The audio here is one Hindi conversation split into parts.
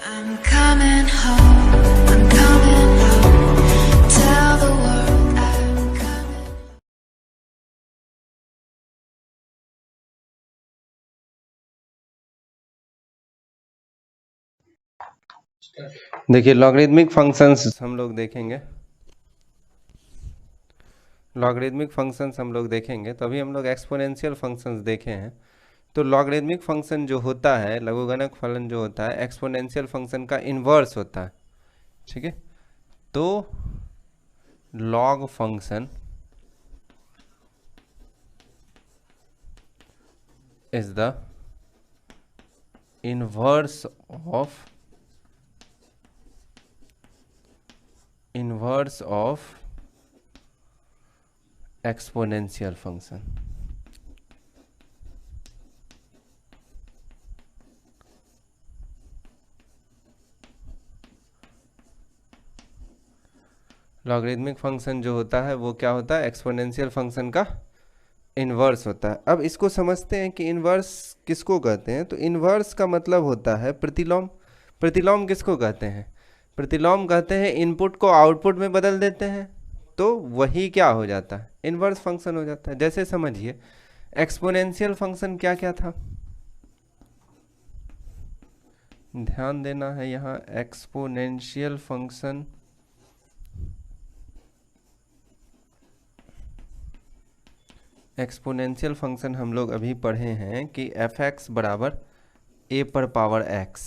I'm coming home, I'm coming home. Tell the world I'm coming. देखिए लॉगरिदमिक फंक्शंस हम लोग देखेंगे। लॉगरिदमिक फंक्शंस हम लोग देखेंगे तो अभी हम लोग एक्सपोनेंशियल फंक्शंस देखे हैं। तो लॉगरिदमिक फंक्शन जो होता है, लघुगणक फलन जो होता है, एक्सपोनेंशियल फंक्शन का इन्वर्स होता है। ठीक है, तो log function is the inverse of exponential function. Logarithmic function जो होता है वो क्या होता है, एक्सपोनेंशियल फंक्शन का इन्वर्स होता है। अब इसको समझते हैं कि इन्वर्स किसको कहते हैं। तो इन्वर्स का मतलब होता है प्रतिलोम। प्रतिलोम किसको कहते हैं? प्रतिलोम कहते हैं इनपुट को आउटपुट में बदल देते हैं, तो वही क्या हो जाता है, इन्वर्स फंक्शन हो जाता है। जैसे समझिए एक्सपोनेंशियल फंक्शन क्या क्या था, ध्यान देना है यहाँ। एक्सपोनेंशियल फंक्शन हम लोग अभी पढ़े हैं कि f(x) बराबर a पर पावर x,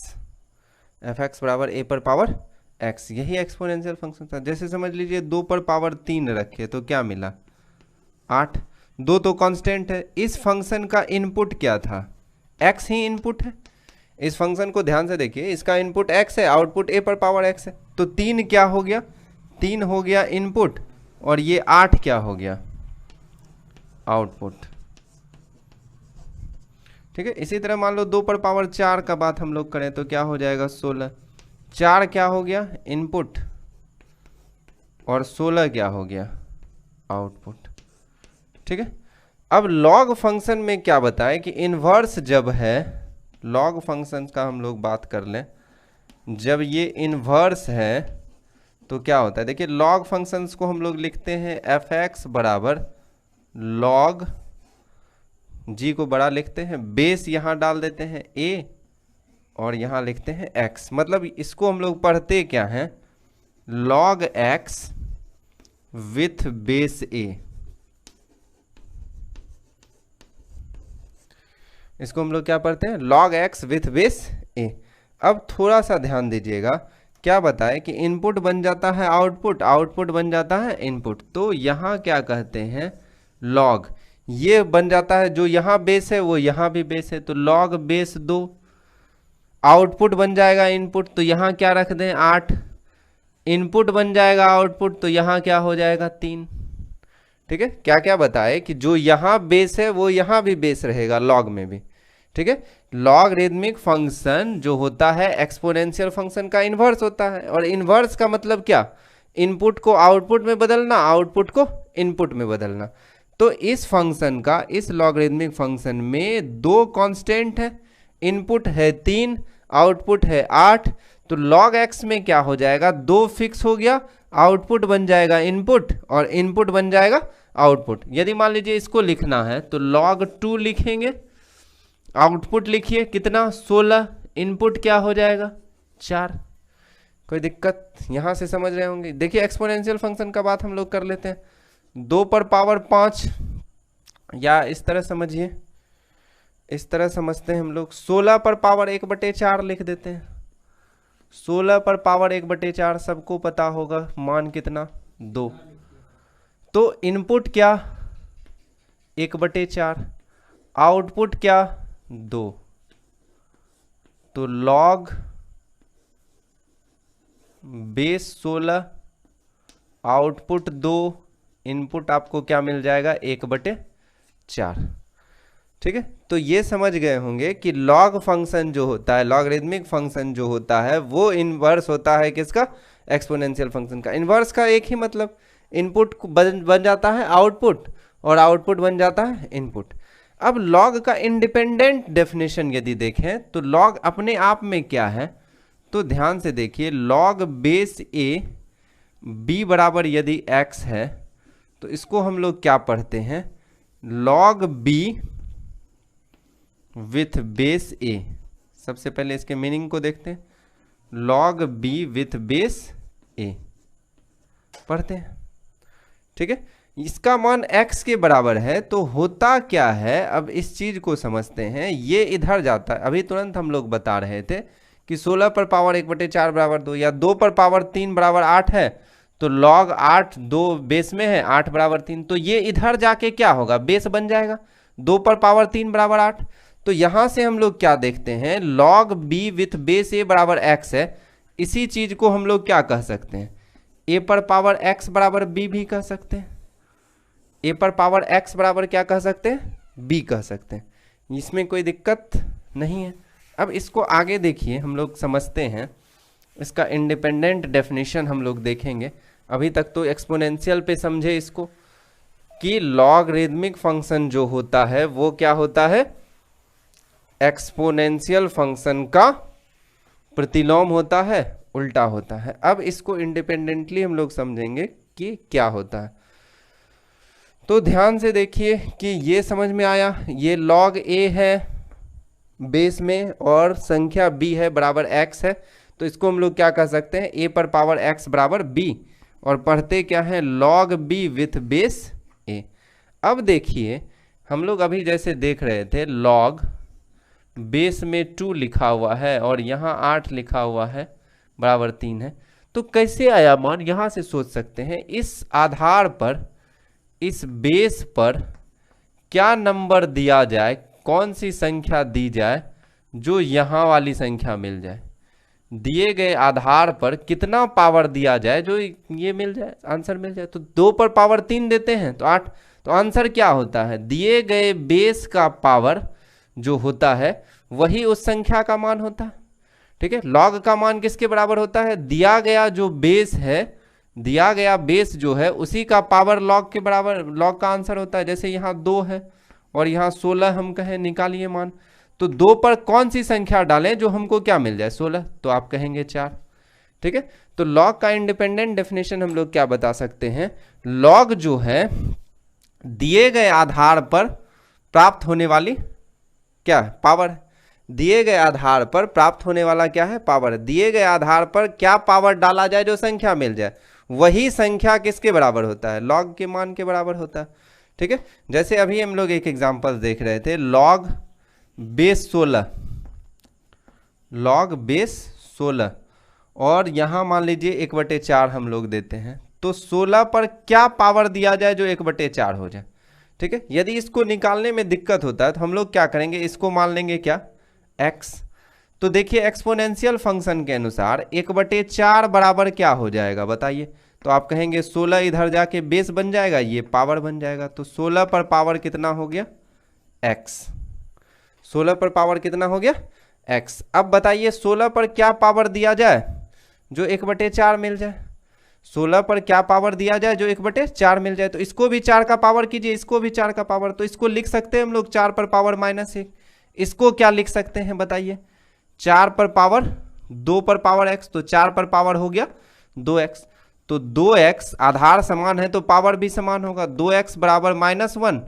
f(x) बराबर a पर पावर x, यही एक्सपोनेंशियल फंक्शन था। जैसे समझ लीजिए 2 पर पावर 3 रखे तो क्या मिला, 8। 2 तो कांस्टेंट है। इस फंक्शन का इनपुट क्या था, x ही इनपुट है। इस फंक्शन को ध्यान से देखिए, इसका इनपुट x है, आउटपुट a पर पावर x है। तो 3 क्या हो गया, 3 हो गया इनपुट, और ये 8 क्या हो गया, आउटपुट। ठीक है, इसी तरह मान लो 2 पर पावर 4 का बात हम लोग करें तो क्या हो जाएगा, 16। 4 क्या हो गया, इनपुट, और 16 क्या हो गया, आउटपुट। ठीक है, अब लॉग फंक्शन में क्या बताएं कि इन्वर्स जब है, लॉग फंक्शन का हम लोग बात कर लें, जब ये इन्वर्स है तो क्या होता है। देखिए लॉग फंक्शंस को हम लोग लिखते हैं f(x) बराबर लॉग, जी को बड़ा लिखते हैं, बेस यहाँ डाल देते हैं a, और यहाँ लिखते हैं x। मतलब इसको हम लोग पढ़ते क्या हैं, log x with base a। इसको हम लोग क्या पढ़ते हैं, log x with base a। अब थोड़ा सा ध्यान दीजिएगा, क्या बताए कि इनपुट बन जाता है आउटपुट, आउटपुट बन जाता है इनपुट। तो यहाँ क्या कहते हैं, log, ये बन जाता है, जो यहाँ बेस है वो यहाँ भी बेस है, तो log बेस 2। आउटपुट बन जाएगा इनपुट, तो यहाँ क्या रख दें, 8। इनपुट बन जाएगा आउटपुट, तो यहाँ क्या हो जाएगा, 3। ठीक है, क्या क्या बताए कि जो यहाँ बेस है वो यहाँ भी बेस रहेगा, लॉग में भी। ठीक है, लॉगरिदमिक फंक्शन जो होता है एक्सपोनेंशियल फंक्शन का इन्वर्स होता है। और इन्वर्स का मतलब क्या, इनपुट को आउटपुट में बदलना, आउटपुट को इनपुट में बदलना। तो इस फंक्शन का, इस लॉगरिदमिक फंक्शन में 2 कांस्टेंट है, इनपुट है 3, आउटपुट है 8। तो log x में क्या हो जाएगा, 2 फिक्स हो गया, आउटपुट बन जाएगा इनपुट, और इनपुट बन जाएगा आउटपुट। यदि मान लीजिए इसको लिखना है तो log 2 लिखेंगे, आउटपुट लिखिए कितना, 16, इनपुट क्या हो जाएगा, 4। कोई दिक्कत यहां से समझ रहे होंगे। देखिए एक्सपोनेंशियल फंक्शन का बात हम लोग कर लेते हैं, 2 पर पावर 5, या इस तरह समझिए, इस तरह समझते हैं हम लोग, 16 पर पावर 1/4 लिख देते हैं। 16 पर पावर 1/4 सबको पता होगा, मान कितना, 2। तो इनपुट क्या, 1/4, आउटपुट क्या, 2। तो लॉग बेस 16, आउटपुट 2, इनपुट आपको क्या मिल जाएगा, 1/4। ठीक है, तो ये समझ गए होंगे कि लॉग फंक्शन जो होता है, लॉगरिदमिक फंक्शन जो होता है वो इन्वर्स होता है किसका, एक्सपोनेंशियल फंक्शन का। इन्वर्स का एक ही मतलब, इनपुट बन जाता है आउटपुट, और आउटपुट बन जाता है इनपुट। अब लॉग का इंडिपेंडेंट डेफिनेशन यदि देखें तो लॉग अपने आप में क्या है, तो ध्यान से देखिए, लॉग बेस ए बी बराबर यदि x है तो इसको हम लोग क्या पढ़ते हैं, लॉग बी विथ बेस ए। सबसे पहले इसके मीनिंग को देखते हैं, लॉग बी विथ बेस ए पढ़ते हैं। ठीक है, इसका मान x के बराबर है तो होता क्या है, अब इस चीज को समझते हैं। ये इधर जाता है, अभी तुरंत हम लोग बता रहे थे कि 16 पर पावर 1/4 बराबर 2 या 2 पर पावर 3 बराबर 8 है, तो log 8 2 बेस में है, 8 बराबर 3, तो ये इधर जाके क्या होगा, बेस बन जाएगा, 2 पर पावर 3 बराबर 8। तो यहां से हम लोग क्या देखते हैं, log b with base a बराबर x है। इसी चीज को हम लोग क्या कह सकते हैं, a पर पावर x बराबर b भी कह सकते हैं, a पर पावर x बराबर क्या कह सकते हैं, b कह सकते हैं। इसमें कोई दिक्कत नहीं है। अब इसको आगे देखिए, हम लोग समझते हैं, इसका इंडिपेंडेंट डेफिनेशन हम लोग देखेंगे। अभी तक तो एक्सपोनेंशियल पे समझे इसको, कि लॉगरिदमिक फंक्शन जो होता है वो क्या होता है, एक्सपोनेंशियल फंक्शन का प्रतिलोम होता है, उल्टा होता है। अब इसको इंडिपेंडेंटली हम लोग समझेंगे कि क्या होता है। तो ध्यान से देखिए कि ये समझ में आया, ये log a है बेस में और संख्या b है बराबर x है, तो इसको हम लोग क्या कह सकते हैं, a पर पावर x बराबर b, और पढ़ते क्या है, log b with base a। अब देखिए, हम लोग अभी जैसे देख रहे थे, log बेस में 2 लिखा हुआ है और यहाँ 8 लिखा हुआ है बराबर 3 है, तो कैसे आया मान, यहाँ से सोच सकते हैं। इस आधार पर, इस बेस पर क्या नंबर दिया जाए, कौन सी संख्या दी जाए जो यहाँ वाली संख्या मिल जाए, दिए गए आधार पर कितना पावर दिया जाए जो ये मिल जाए, आंसर मिल जाए। तो 2 पर पावर 3 देते हैं तो 8, तो आंसर क्या होता है, दिए गए बेस का पावर जो होता है वही उस संख्या का मान होता है। ठीक है, लॉग का मान किसके बराबर होता है, दिया गया जो बेस है, दिया गया बेस जो है उसी का पावर लॉग के बराबर, लॉग का आंसर होता है। जैसे यहाँ 2 है और यहाँ 16 हम कहें, निकालिए मान, तो 2 पर कौन सी संख्या डालें जो हमको क्या मिल जाए, 16, तो आप कहेंगे 4। ठीक है, तो लॉग का इंडिपेंडेंट डेफिनेशन हम लोग क्या बता सकते हैं, लॉग जो है दिए गए आधार पर प्राप्त होने वाली क्या पावर, दिए गए आधार पर प्राप्त होने वाला क्या है, पावर। दिए गए आधार पर क्या पावर डाला जाए जो संख्या मिल जाए, वही संख्या किसके बराबर होता है, लॉग के मान के बराबर होता है। ठीक है, जैसे अभी हम लोग एक एग्जांपल देख रहे थे, लॉग बेस 16, लॉग बेस 16, और यहाँ मान लीजिए 1/4 हम लोग देते हैं, तो 16 पर क्या पावर दिया जाए जो 1/4 हो जाए। ठीक है, यदि इसको निकालने में दिक्कत होता है तो हम लोग क्या करेंगे, इसको मान लेंगे क्या, x। तो देखिए एक्सपोनेंशियल फंक्शन के अनुसार 1/4 बराबर क्या हो जाएगा बताइए, तो आप कहेंगे 16 इधर जाके बेस बन जाएगा, ये पावर बन जाएगा, तो 16 पर पावर कितना हो गया, x। 16 पर पावर कितना हो गया, x। अब बताइए 16 पर क्या पावर दिया जाए जो 1/4 मिल जाए, 16 पर क्या पावर दिया जाए जो 1/4 मिल जाए, तो इसको भी 4 का पावर कीजिए, इसको भी 4 का पावर, तो इसको लिख सकते हैं हम लोग 4 पर पावर -1। इसको क्या लिख सकते हैं बताइए, 4 पर पावर 2 पर पावर x, तो 4 पर पावर हो गया 2x, तो 2x आधार समान है तो पावर भी समान होगा, 2x बराबर -1,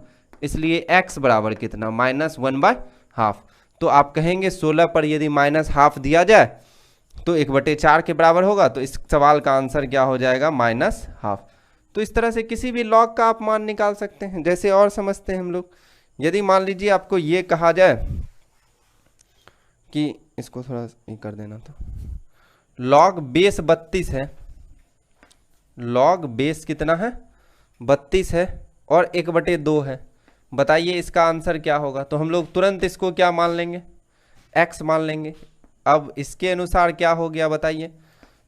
इसलिए x बराबर कितना, -1/2। तो आप कहेंगे 16 पर यदि -12 दिया जाए तो 1/4 के बराबर होगा, तो इस सवाल का आंसर क्या हो जाएगा, -12। तो इस तरह से किसी भी लॉग का आप मान निकाल सकते हैं। जैसे और समझते हैं हम लोग, यदि मान लीजिए आपको ये कहा जाए कि, इसको थोड़ा ये कर देना, तो लॉग बेस 32 है, लॉग बेस कितना है, 32 है और 1/2 है, बताइए इसका आंसर क्या होगा। तो हम लोग तुरंत इसको क्या मान लेंगे, x मान लेंगे। अब इसके अनुसार क्या हो गया बताइए,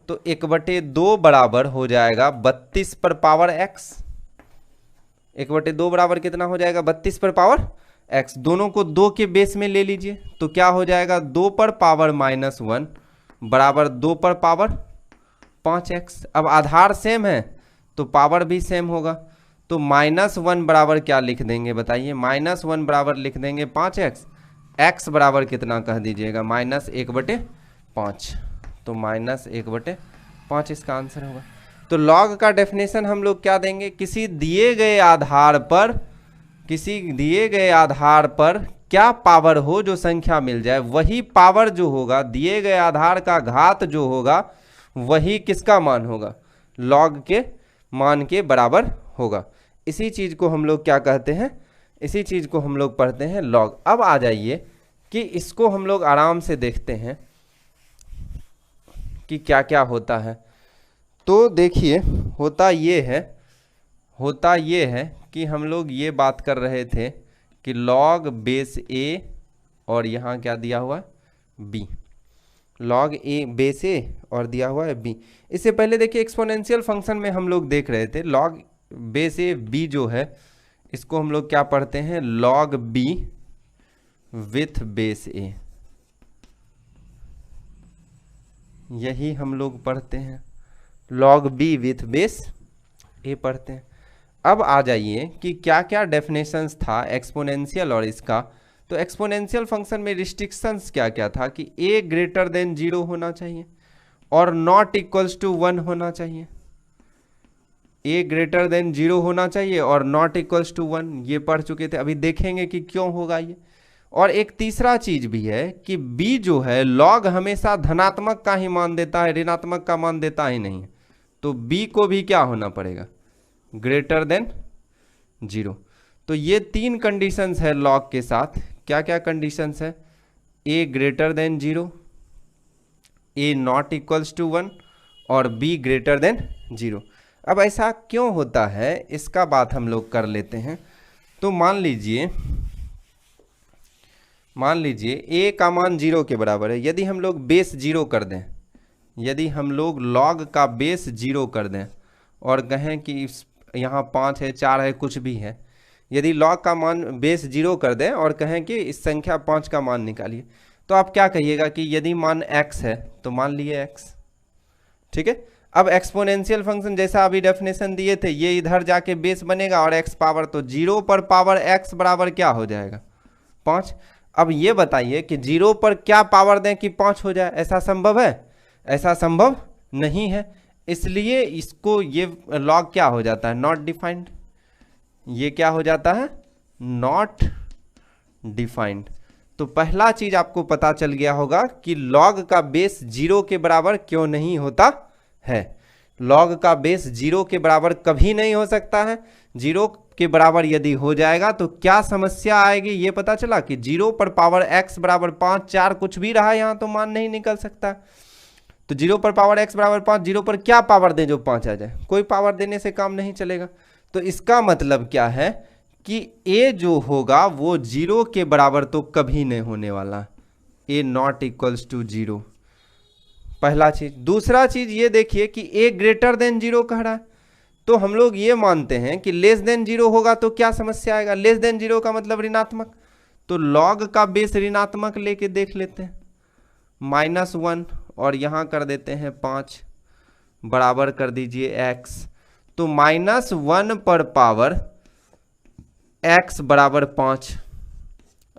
तो 1/2 बराबर हो जाएगा 32 पर पावर x, 1/2 बराबर कितना हो जाएगा, 32 पर पावर x। दोनों को 2 के बेस में ले लीजिए, तो क्या हो जाएगा, 2 पर पावर -1 बराबर 2 पर पावर 5x। अब आधार सेम है तो पावर भी सेम होगा, तो -1 बराबर क्या लिख देंगे बताइए, -1 बराबर लिख देंगे 5x, x बराबर कितना कह दीजिएगा, -1/5। तो -1/5 इसका आंसर होगा। तो लॉग का डेफिनेशन हम लोग क्या देंगे, किसी दिए गए आधार पर क्या पावर हो जो संख्या मिल जाए, वही पावर जो होगा, दिए गए आधार का घात जो होगा वही किसका मान होगा, लॉग के मान के बराबर होगा। इसी चीज को हम लोग क्या कहते हैं, इसी चीज को हम लोग पढ़ते हैं लॉग। अब आ जाइए कि इसको हम लोग आराम से देखते हैं कि क्या क्या होता है। तो देखिए होता ये है कि हम लोग ये बात कर रहे थे कि लॉग बेस ए और यहाँ क्या दिया हुआ है बी, लॉग ए बेस ए और दिया हुआ है बी। इससे पहले देखिए एक्सपोनेंशियल फंक्शन में हम लोग देख रहे थे लॉग बेस ए बी जो है इसको हम लोग क्या पढ़ते हैं, लॉग बी विथ बेस ए, यही हम लोग पढ़ते हैं, लॉग बी विथ बेस ए पढ़ते हैं। अब आ जाइए कि क्या क्या डेफिनेशंस था एक्सपोनेंशियल और इसका। तो एक्सपोनेंशियल फंक्शन में रिस्ट्रिक्शंस क्या क्या था कि a ग्रेटर देन 0 होना चाहिए और नॉट इक्वल्स टू 1 होना चाहिए, a ग्रेटर देन 0 होना चाहिए और नॉट इक्वल्स टू 1, ये पढ़ चुके थे, अभी देखेंगे कि क्यों होगा ये। और एक तीसरा चीज भी है कि b जो है लॉग हमेशा धनात्मक का ही मान देता है, ऋणात्मक का मान देता ही नहीं है, तो b को भी क्या होना पड़ेगा, ग्रेटर देन 0। तो ये 3 कंडीशंस है लॉग के साथ। क्या क्या कंडीशंस है, a greater than 0, a not equals to 1 और b ग्रेटर देन 0। अब ऐसा क्यों होता है इसका बात हम लोग कर लेते हैं। तो मान लीजिए a का मान 0 के बराबर है, यदि हम लोग बेस 0 कर दें, यदि हम लोग लॉग का बेस 0 कर दें और कहें कि यहाँ 5 है 4 है कुछ भी है, यदि लॉग का मान बेस 0 कर दें और कहें कि इस संख्या 5 का मान निकालिए, तो आप क्या कहिएगा कि यदि मान x है तो मान लिए x, ठीक है। अब एक्सपोनेंशियल फंक्शन जैसा अभी डेफिनेशन दिए थे, ये इधर जाके बेस बनेगा और x पावर, तो 0 पर पावर x बराबर क्या हो जाएगा 5। अब ये बताइए कि 0 पर क्या पावर दें कि 5 हो जाए, ऐसा संभव है, ऐसा संभव नहीं है, इसलिए इसको ये लॉग क्या हो जाता है, नॉट डिफाइंड, ये क्या हो जाता है नॉट डिफाइंड। तो पहला चीज आपको पता चल गया होगा कि लॉग का बेस 0 के बराबर क्यों नहीं होता है, लॉग का बेस 0 के बराबर कभी नहीं हो सकता है। 0 के बराबर यदि हो जाएगा तो क्या समस्या आएगी, ये पता चला कि 0 पर पावर x बराबर 5, 4 कुछ भी रहा यहाँ तो मान नहीं निकल सकता। तो 0 पर पावर x बराबर 5, 0 पर क्या पावर दें जो 5 आ जाए, कोई पावर देने से काम नहीं चलेगा। तो इसका मतलब क्या है कि a जो होगा वो 0 के बराबर तो कभी नहीं होने वाला, a नॉट इक्वल्स टू 0, पहला चीज। दूसरा चीज ये देखिए कि a ग्रेटर देन 0 कह रहा है, तो हम लोग ये मानते हैं कि लेस देन 0 होगा तो क्या समस्या आएगा, लेस देन 0 का मतलब ऋणात्मक, तो लॉग का बेस ऋणात्मक लेके देख लेते हैं, -1 और यहाँ कर देते हैं 5, बराबर कर दीजिए x, तो -1 पर पावर x बराबर 5।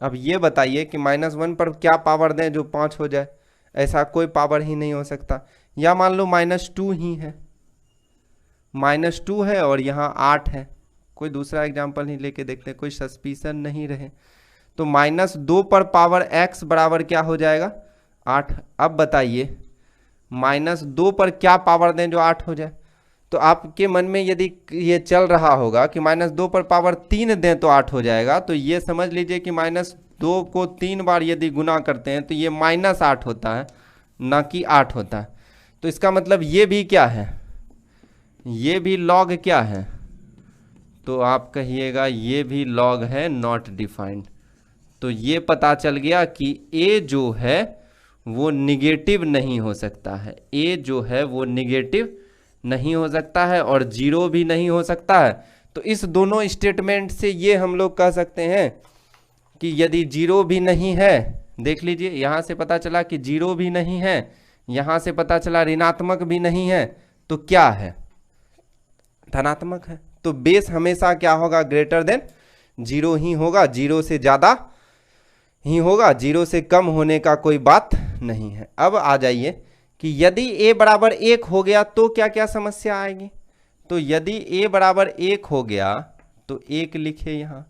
अब ये बताइए कि -1 पर क्या पावर दें जो 5 हो जाए, ऐसा कोई पावर ही नहीं हो सकता। या मान लो -2 ही है, -2 है और यहाँ 8 है, कोई दूसरा एग्जाम्पल ही लेके देखते हैं, कोई सस्पिशन नहीं रहे। तो -2 पर पावर x बराबर क्या हो जाएगा 8। अब बताइए -2 पर क्या पावर दें जो 8 हो जाए, तो आपके मन में यदि ये चल रहा होगा कि -2 पर पावर 3 दें तो 8 हो जाएगा, तो ये समझ लीजिए कि -2 को 3 बार यदि गुना करते हैं तो ये -8 होता है, ना कि 8 होता है। तो इसका मतलब ये भी क्या है, ये भी लॉग क्या है, तो आप कहिएगा ये भी लॉग है नॉट डिफाइंड। तो ये पता चल गया कि a जो है वो निगेटिव नहीं हो सकता है, a जो है वो निगेटिव नहीं हो सकता है और 0 भी नहीं हो सकता है। तो इस दोनों स्टेटमेंट से ये हम लोग कह सकते हैं कि यदि 0 भी नहीं है, देख लीजिए यहाँ से पता चला कि 0 भी नहीं है, यहाँ से पता चला ऋणात्मक भी नहीं है, तो क्या है धनात्मक है। तो बेस हमेशा क्या होगा, ग्रेटर देन 0 ही होगा, 0 से ज़्यादा ही होगा, 0 से कम होने का कोई बात नहीं है। अब आ जाइए कि यदि a बराबर 1 हो गया तो क्या क्या समस्या आएगी। तो यदि a बराबर 1 हो गया तो 1 लिखे यहाँ,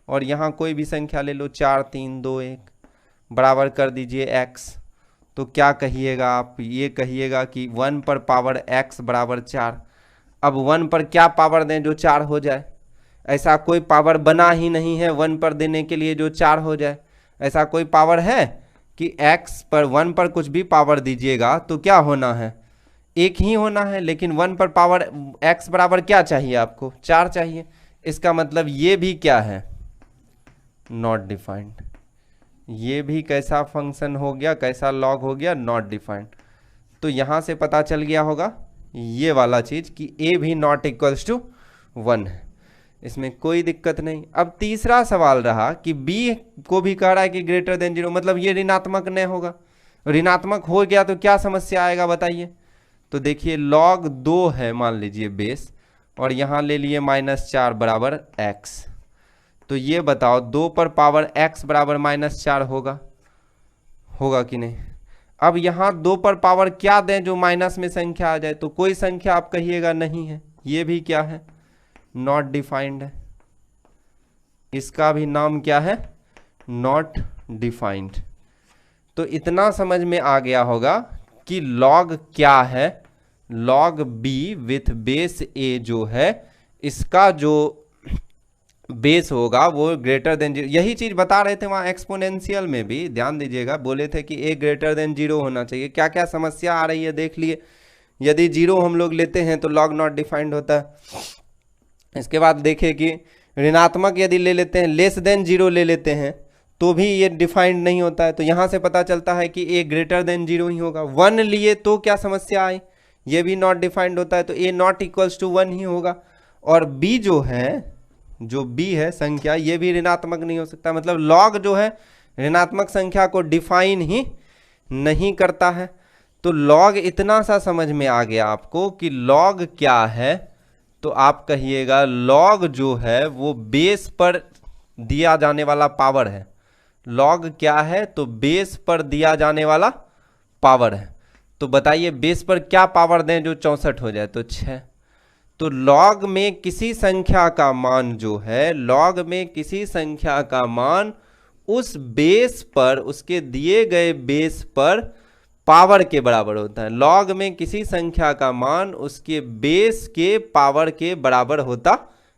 और यहाँ कोई भी संख्या ले लो, 4 3 2 1, बराबर कर दीजिए x। तो क्या कहिएगा आप, ये कहिएगा कि 1 पर पावर x बराबर 4। अब 1 पर क्या पावर दें जो 4 हो जाए, ऐसा कोई पावर बना ही नहीं है 1 पर देने के लिए जो 4 हो जाए। ऐसा कोई पावर है कि x पर 1 पर कुछ भी पावर दीजिएगा तो क्या होना है, एक ही होना है। लेकिन 1 पर पावर x बराबर क्या चाहिए आपको, 4 चाहिए। इसका मतलब ये भी क्या है, नॉट डिफाइंड। ये भी कैसा फंक्शन हो गया, कैसा लॉग हो गया, नॉट डिफाइंड। तो यहाँ से पता चल गया होगा ये वाला चीज़ कि a भी नॉट इक्वल्स टू 1 है, इसमें कोई दिक्कत नहीं। अब तीसरा सवाल रहा कि b को भी कह रहा है कि ग्रेटर देन 0, मतलब ये ऋणात्मक नहीं होगा। ऋणात्मक हो गया तो क्या समस्या आएगा बताइए। तो देखिए log 2 है मान लीजिए बेस, और यहाँ ले लिए -4 बराबर x। तो ये बताओ 2 पर पावर x बराबर -4 होगा कि नहीं। अब यहाँ 2 पर पावर क्या दें जो माइनस में संख्या आ जाए, तो कोई संख्या आप कहिएगा नहीं है। ये भी क्या है, नॉट डिफाइंड है। इसका भी नाम क्या है, नॉट डिफाइंड। तो इतना समझ में आ गया होगा कि log क्या है, log b with base a जो है, इसका जो बेस होगा वो ग्रेटर देन 0। यही चीज बता रहे थे वहाँ एक्सपोनेंशियल में भी, ध्यान दीजिएगा, बोले थे कि a ग्रेटर देन 0 होना चाहिए। क्या क्या समस्या आ रही है देख लिए। यदि 0 हम लोग लेते हैं तो log नॉट डिफाइंड होता है। इसके बाद देखिए कि ऋणात्मक यदि ले लेते हैं, लेस देन 0 ले लेते हैं तो भी ये डिफाइंड नहीं होता है। तो यहाँ से पता चलता है कि a ग्रेटर देन 0 ही होगा। 1 लिए तो क्या समस्या आई, ये भी नॉट डिफाइंड होता है, तो a नॉट इक्वल्स टू 1 ही होगा। और b जो है संख्या, ये भी ऋणात्मक नहीं हो सकता। मतलब log जो है ऋणात्मक संख्या को डिफाइन ही नहीं करता है। तो log इतना सा समझ में आ गया आपको कि log क्या है। तो आप कहिएगा log जो है वो बेस पर दिया जाने वाला पावर है। log क्या है, तो बेस पर दिया जाने वाला पावर है। तो बताइए बेस पर क्या पावर दें जो 64 हो जाए, तो 6। तो log में किसी संख्या का मान जो है, log में किसी संख्या का मान उस बेस पर, उसके दिए गए बेस पर पावर के बराबर होता है। log में किसी संख्या का मान उसके बेस के पावर के बराबर होता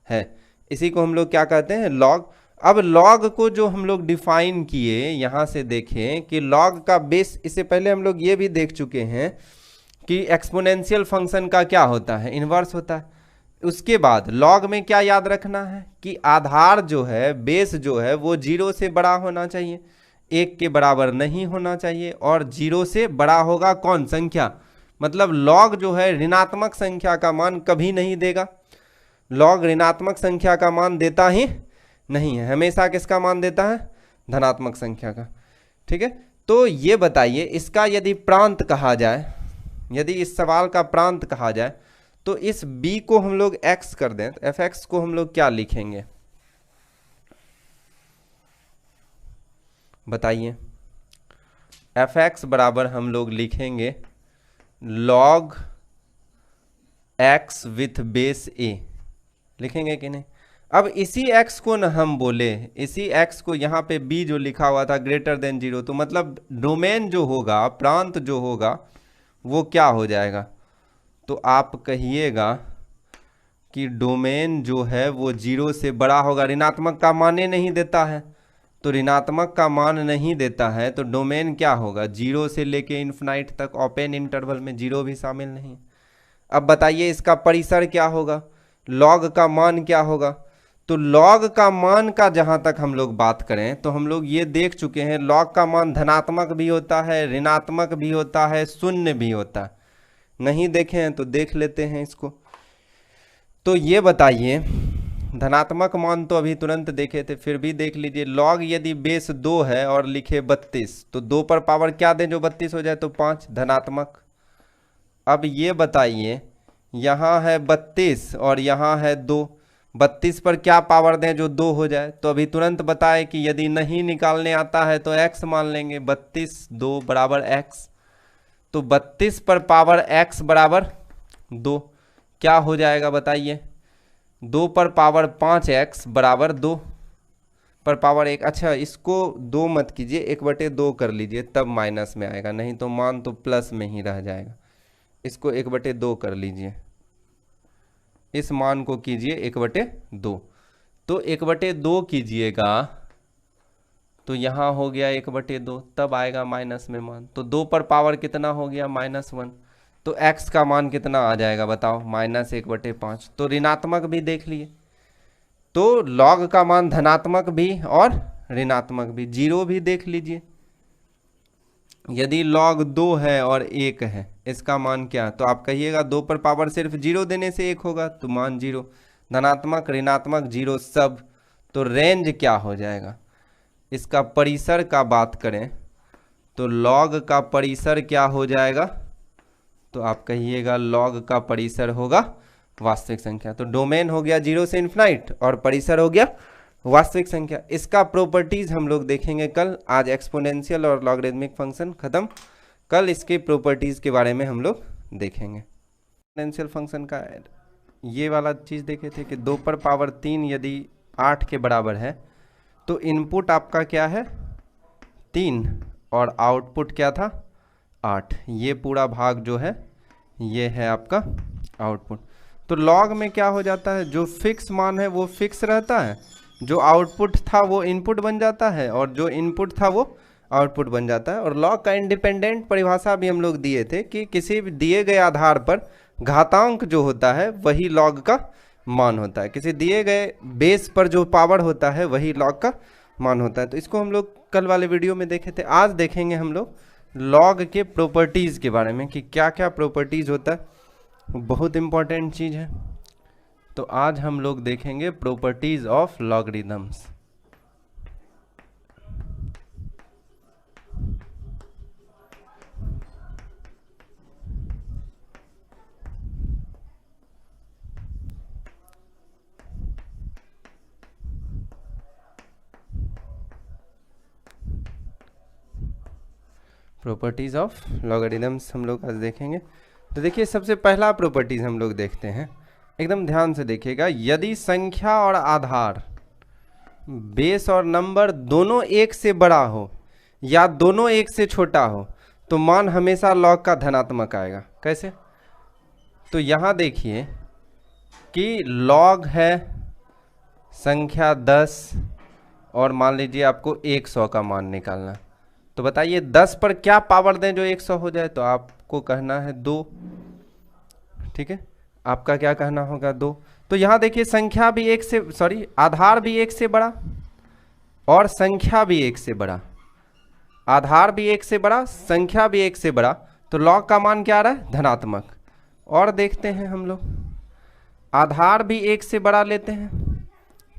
है। इसी को हम लोग क्या कहते हैं, log। अब log को जो हम लोग डिफाइन किए, यहां से देखें कि log का बेस, इससे पहले हम लोग ये भी देख चुके हैं कि एक्सपोनेंशियल फंक्शन का क्या होता है, इन्वर्स होता है। उसके बाद log में क्या याद रखना है कि आधार जो है, बेस जो है, वो 0 से बड़ा होना चाहिए, 1 के बराबर नहीं होना चाहिए। और 0 से बड़ा होगा कौन, संख्या। मतलब log जो है ऋणात्मक संख्या का मान कभी नहीं देगा। log ऋणात्मक संख्या का मान देता ही नहीं है, हमेशा किसका मान देता है, धनात्मक संख्या का। ठीक है, तो ये बताइए इसका यदि प्रांत कहा जाए, यदि इस सवाल का प्रांत कहा जाए, तो इस b को हम लोग x कर दें तो fx को हम लोग क्या लिखेंगे बताइए। fx बराबर हम लोग लिखेंगे log x with base a, लिखेंगे कि नहीं। अब इसी x को न हम बोले, इसी x को यहाँ पे b जो लिखा हुआ था ग्रेटर देन 0, तो मतलब डोमेन जो होगा, प्रांत जो होगा, वो क्या हो जाएगा। तो आप कहिएगा कि डोमेन जो है वो 0 से बड़ा होगा। ऋणात्मक का मान नहीं देता है, तो ऋणात्मक का मान नहीं देता है तो डोमेन क्या होगा, 0 से लेके इन्फिनाइट तक, ओपन इंटरवल में 0 भी शामिल नहीं। अब बताइए इसका परिसर क्या होगा, log का मान क्या होगा। तो log का मान का जहां तक हम लोग बात करें तो हम लोग ये देख चुके हैं log का मान धनात्मक भी होता है, ऋणात्मक भी होता है, शून्य भी होता है। नहीं देखे हैं तो देख लेते हैं इसको। तो ये बताइए, धनात्मक मान तो अभी तुरंत देखे थे, फिर भी देख लीजिए। log यदि बेस 2 है और लिखे 32, तो 2 पर पावर क्या दें जो 32 हो जाए, तो 5, धनात्मक। अब ये बताइए यहाँ है 32 और यहाँ है 2, 32 पर क्या पावर दें जो 2 हो जाए। तो अभी तुरंत बताए कि यदि नहीं निकालने आता है तो x मान लेंगे, 32 2 बराबर x। तो 32 पर पावर x बराबर 2 क्या हो जाएगा बताइए? 2 पर पावर 5x बराबर 2 पर पावर 1। अच्छा, इसको 2 मत कीजिए, 1/2 कर लीजिए, तब माइनस में आएगा, नहीं तो मान तो प्लस में ही रह जाएगा। इसको 1/2 कर लीजिए, इस मान को कीजिए 1/2। तो 1/2 कीजिएगा तो यहाँ हो गया 1/2, तब आएगा माइनस में मान। तो 2 पर पावर कितना हो गया? -1। तो x का मान कितना आ जाएगा बताओ? -1/5। तो ऋणात्मक भी देख लिए, तो log का मान धनात्मक भी और ऋणात्मक भी, 0 भी देख लीजिए। यदि log 2 है और 1 है, इसका मान क्या? तो आप कहिएगा 2 पर पावर सिर्फ 0 देने से 1 होगा, तो मान 0। धनात्मक ऋणात्मक 0 सब, तो रेंज क्या हो जाएगा? इसका परिसर का बात करें तो log का परिसर क्या हो जाएगा? तो आप कहिएगा log का परिसर होगा वास्तविक संख्या। तो डोमेन हो गया 0 से इन्फिनाइट और परिसर हो गया वास्तविक संख्या। इसका प्रॉपर्टीज हम लोग देखेंगे कल। आज एक्सपोनेंशियल और लॉगरिथमिक फंक्शन खत्म, कल इसके प्रॉपर्टीज के बारे में हम लोग देखेंगे। एक्सपोनेंशियल फंक्शन का ये वाला चीज़ देखे थे कि 2 पर पावर 3 यदि 8 के बराबर है तो इनपुट आपका क्या है? 3 और आउटपुट क्या था? 8। ये पूरा भाग जो है ये है आपका आउटपुट। तो लॉग में क्या हो जाता है? जो फिक्स मान है वो फिक्स रहता है, जो आउटपुट था वो इनपुट बन जाता है, और जो इनपुट था वो आउटपुट बन जाता है। और लॉग का इंडिपेंडेंट परिभाषा भी हम लोग दिए थे कि किसी भी दिए गए आधार पर घातांक जो होता है वही लॉग का मान होता है, किसी दिए गए बेस पर जो पावर होता है वही लॉग का मान होता है। तो इसको हम लोग कल वाले वीडियो में देखे थे। आज देखेंगे हम लोग लॉग के प्रॉपर्टीज़ के बारे में कि क्या क्या प्रॉपर्टीज़ होता है, बहुत इंपॉर्टेंट चीज़ है। तो आज हम लोग देखेंगे properties of logarithms. Properties of logarithms हम लोग आज देखेंगे। तो देखिए, सबसे पहला प्रॉपर्टीज़ हम लोग देखते हैं, एकदम ध्यान से देखिएगा। यदि संख्या और आधार, बेस और नंबर दोनों 1 से बड़ा हो या दोनों 1 से छोटा हो तो मान हमेशा लॉग का धनात्मक आएगा। कैसे? तो यहाँ देखिए कि लॉग है संख्या 10 और मान लीजिए आपको 100 का मान निकालना, तो बताइए 10 पर क्या पावर दें जो 100 हो जाए? तो आपको कहना है 2। ठीक है, आपका क्या कहना होगा? 2। तो यहाँ देखिए संख्या भी 1 से आधार भी 1 से बड़ा और संख्या भी 1 से बड़ा, आधार भी 1 से बड़ा, संख्या भी 1 से बड़ा, तो लॉग का मान क्या आ रहा है? धनात्मक। और देखते हैं हम लोग, आधार भी 1 से बड़ा लेते हैं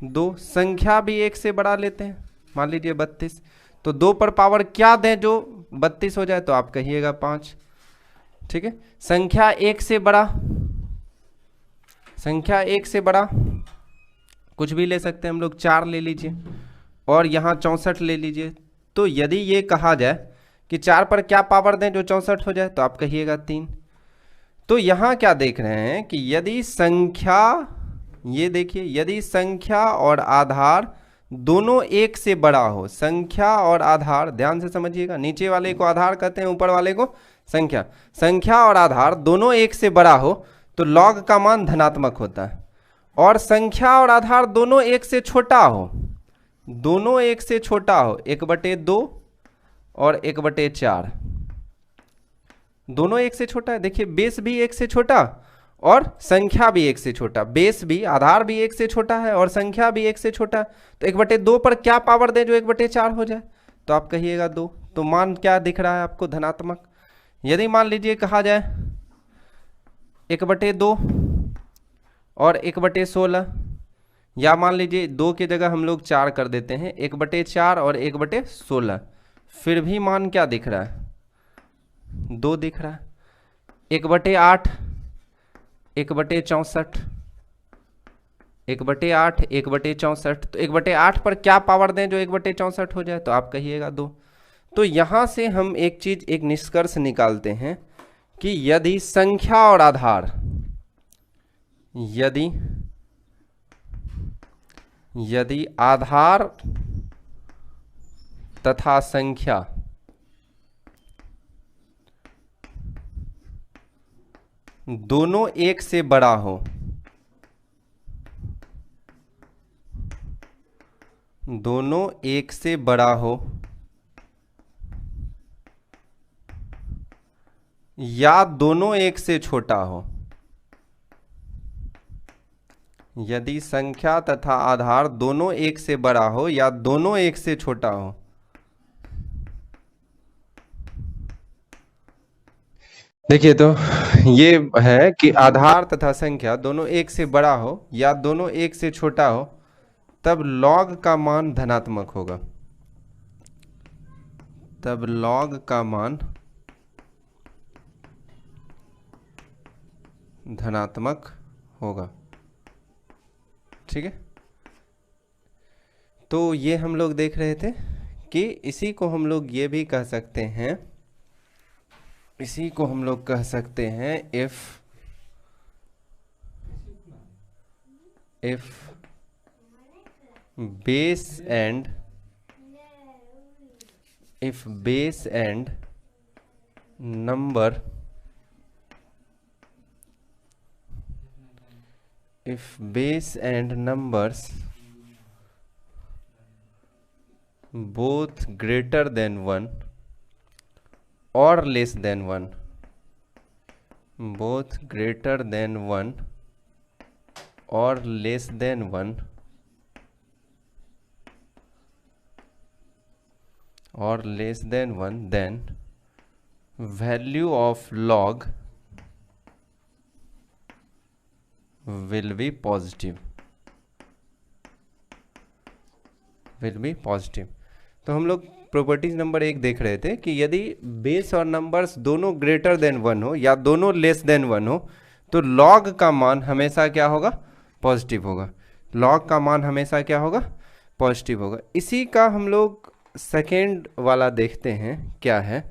2, संख्या भी 1 से बड़ा लेते हैं, मान लीजिए 32। तो 2 पर पावर क्या दें जो 32 हो जाए? तो आप कहिएगा 5। ठीक है, संख्या 1 से बड़ा, संख्या 1 से बड़ा कुछ भी ले सकते हैं हम लोग, 4 ले लीजिए और यहाँ 64 ले लीजिए। तो यदि ये कहा जाए कि 4 पर क्या पावर दें जो 64 हो जाए? तो आप कहिएगा 3। तो यहाँ क्या देख रहे हैं कि यदि संख्या, ये देखिए, यदि संख्या और आधार दोनों 1 से बड़ा हो, संख्या और आधार, ध्यान से समझिएगा, नीचे वाले को आधार कहते हैं, ऊपर वाले को संख्या, संख्या और आधार दोनों 1 से बड़ा हो तो लॉग का मान धनात्मक होता है। और संख्या और आधार दोनों 1 से छोटा हो, दोनों 1 से छोटा हो, 1/2 और 1/4, दोनों 1 से छोटा है। देखिए बेस भी 1 से छोटा और संख्या भी 1 से छोटा, बेस भी, आधार भी 1 से छोटा है और संख्या भी 1 से छोटा, तो 1/2 पर क्या पावर दें जो 1/4 हो जाए? तो आप कहिएगा 2। तो मान क्या दिख रहा है आपको? धनात्मक। यदि मान लीजिए कहा जाए 1/2 और 1/16, या मान लीजिए 2 की जगह हम लोग 4 कर देते हैं, 1/4 और 1/16, फिर भी मान क्या दिख रहा है? 2 दिख रहा है। 1/8, 1/64, 1/8, 1/64, तो 1/8 पर क्या पावर दें जो 1/64 हो जाए? तो आप कहिएगा 2। तो यहाँ से हम एक चीज, एक निष्कर्ष निकालते हैं कि यदि संख्या और आधार, यदि आधार तथा संख्या दोनों एक से बड़ा हो, दोनों एक से बड़ा हो या दोनों एक से छोटा हो, यदि संख्या तथा आधार दोनों एक से बड़ा हो या दोनों एक से छोटा हो, देखिए तो ये है कि आधार तथा संख्या दोनों एक से बड़ा हो या दोनों एक से छोटा हो, तब लॉग का मान धनात्मक होगा, तब लॉग का मान धनात्मक होगा। ठीक है, तो ये हम लोग देख रहे थे कि इसी को हम लोग ये भी कह सकते हैं, इसी को हम लोग कह सकते हैं if base and number if base and numbers both greater than 1 or less than 1, both greater than 1 or less than 1 or less than 1, then value of log will be positive, will be positive। तो हम लोग प्रॉपर्टीज नंबर 1 देख रहे थे कि यदि बेस और नंबर्स दोनों ग्रेटर देन 1 हो या दोनों लेस देन 1 हो, तो लॉग का मान हमेशा क्या होगा? पॉजिटिव होगा। लॉग का मान हमेशा क्या होगा? पॉजिटिव होगा। इसी का हम लोग सेकेंड वाला देखते हैं क्या है।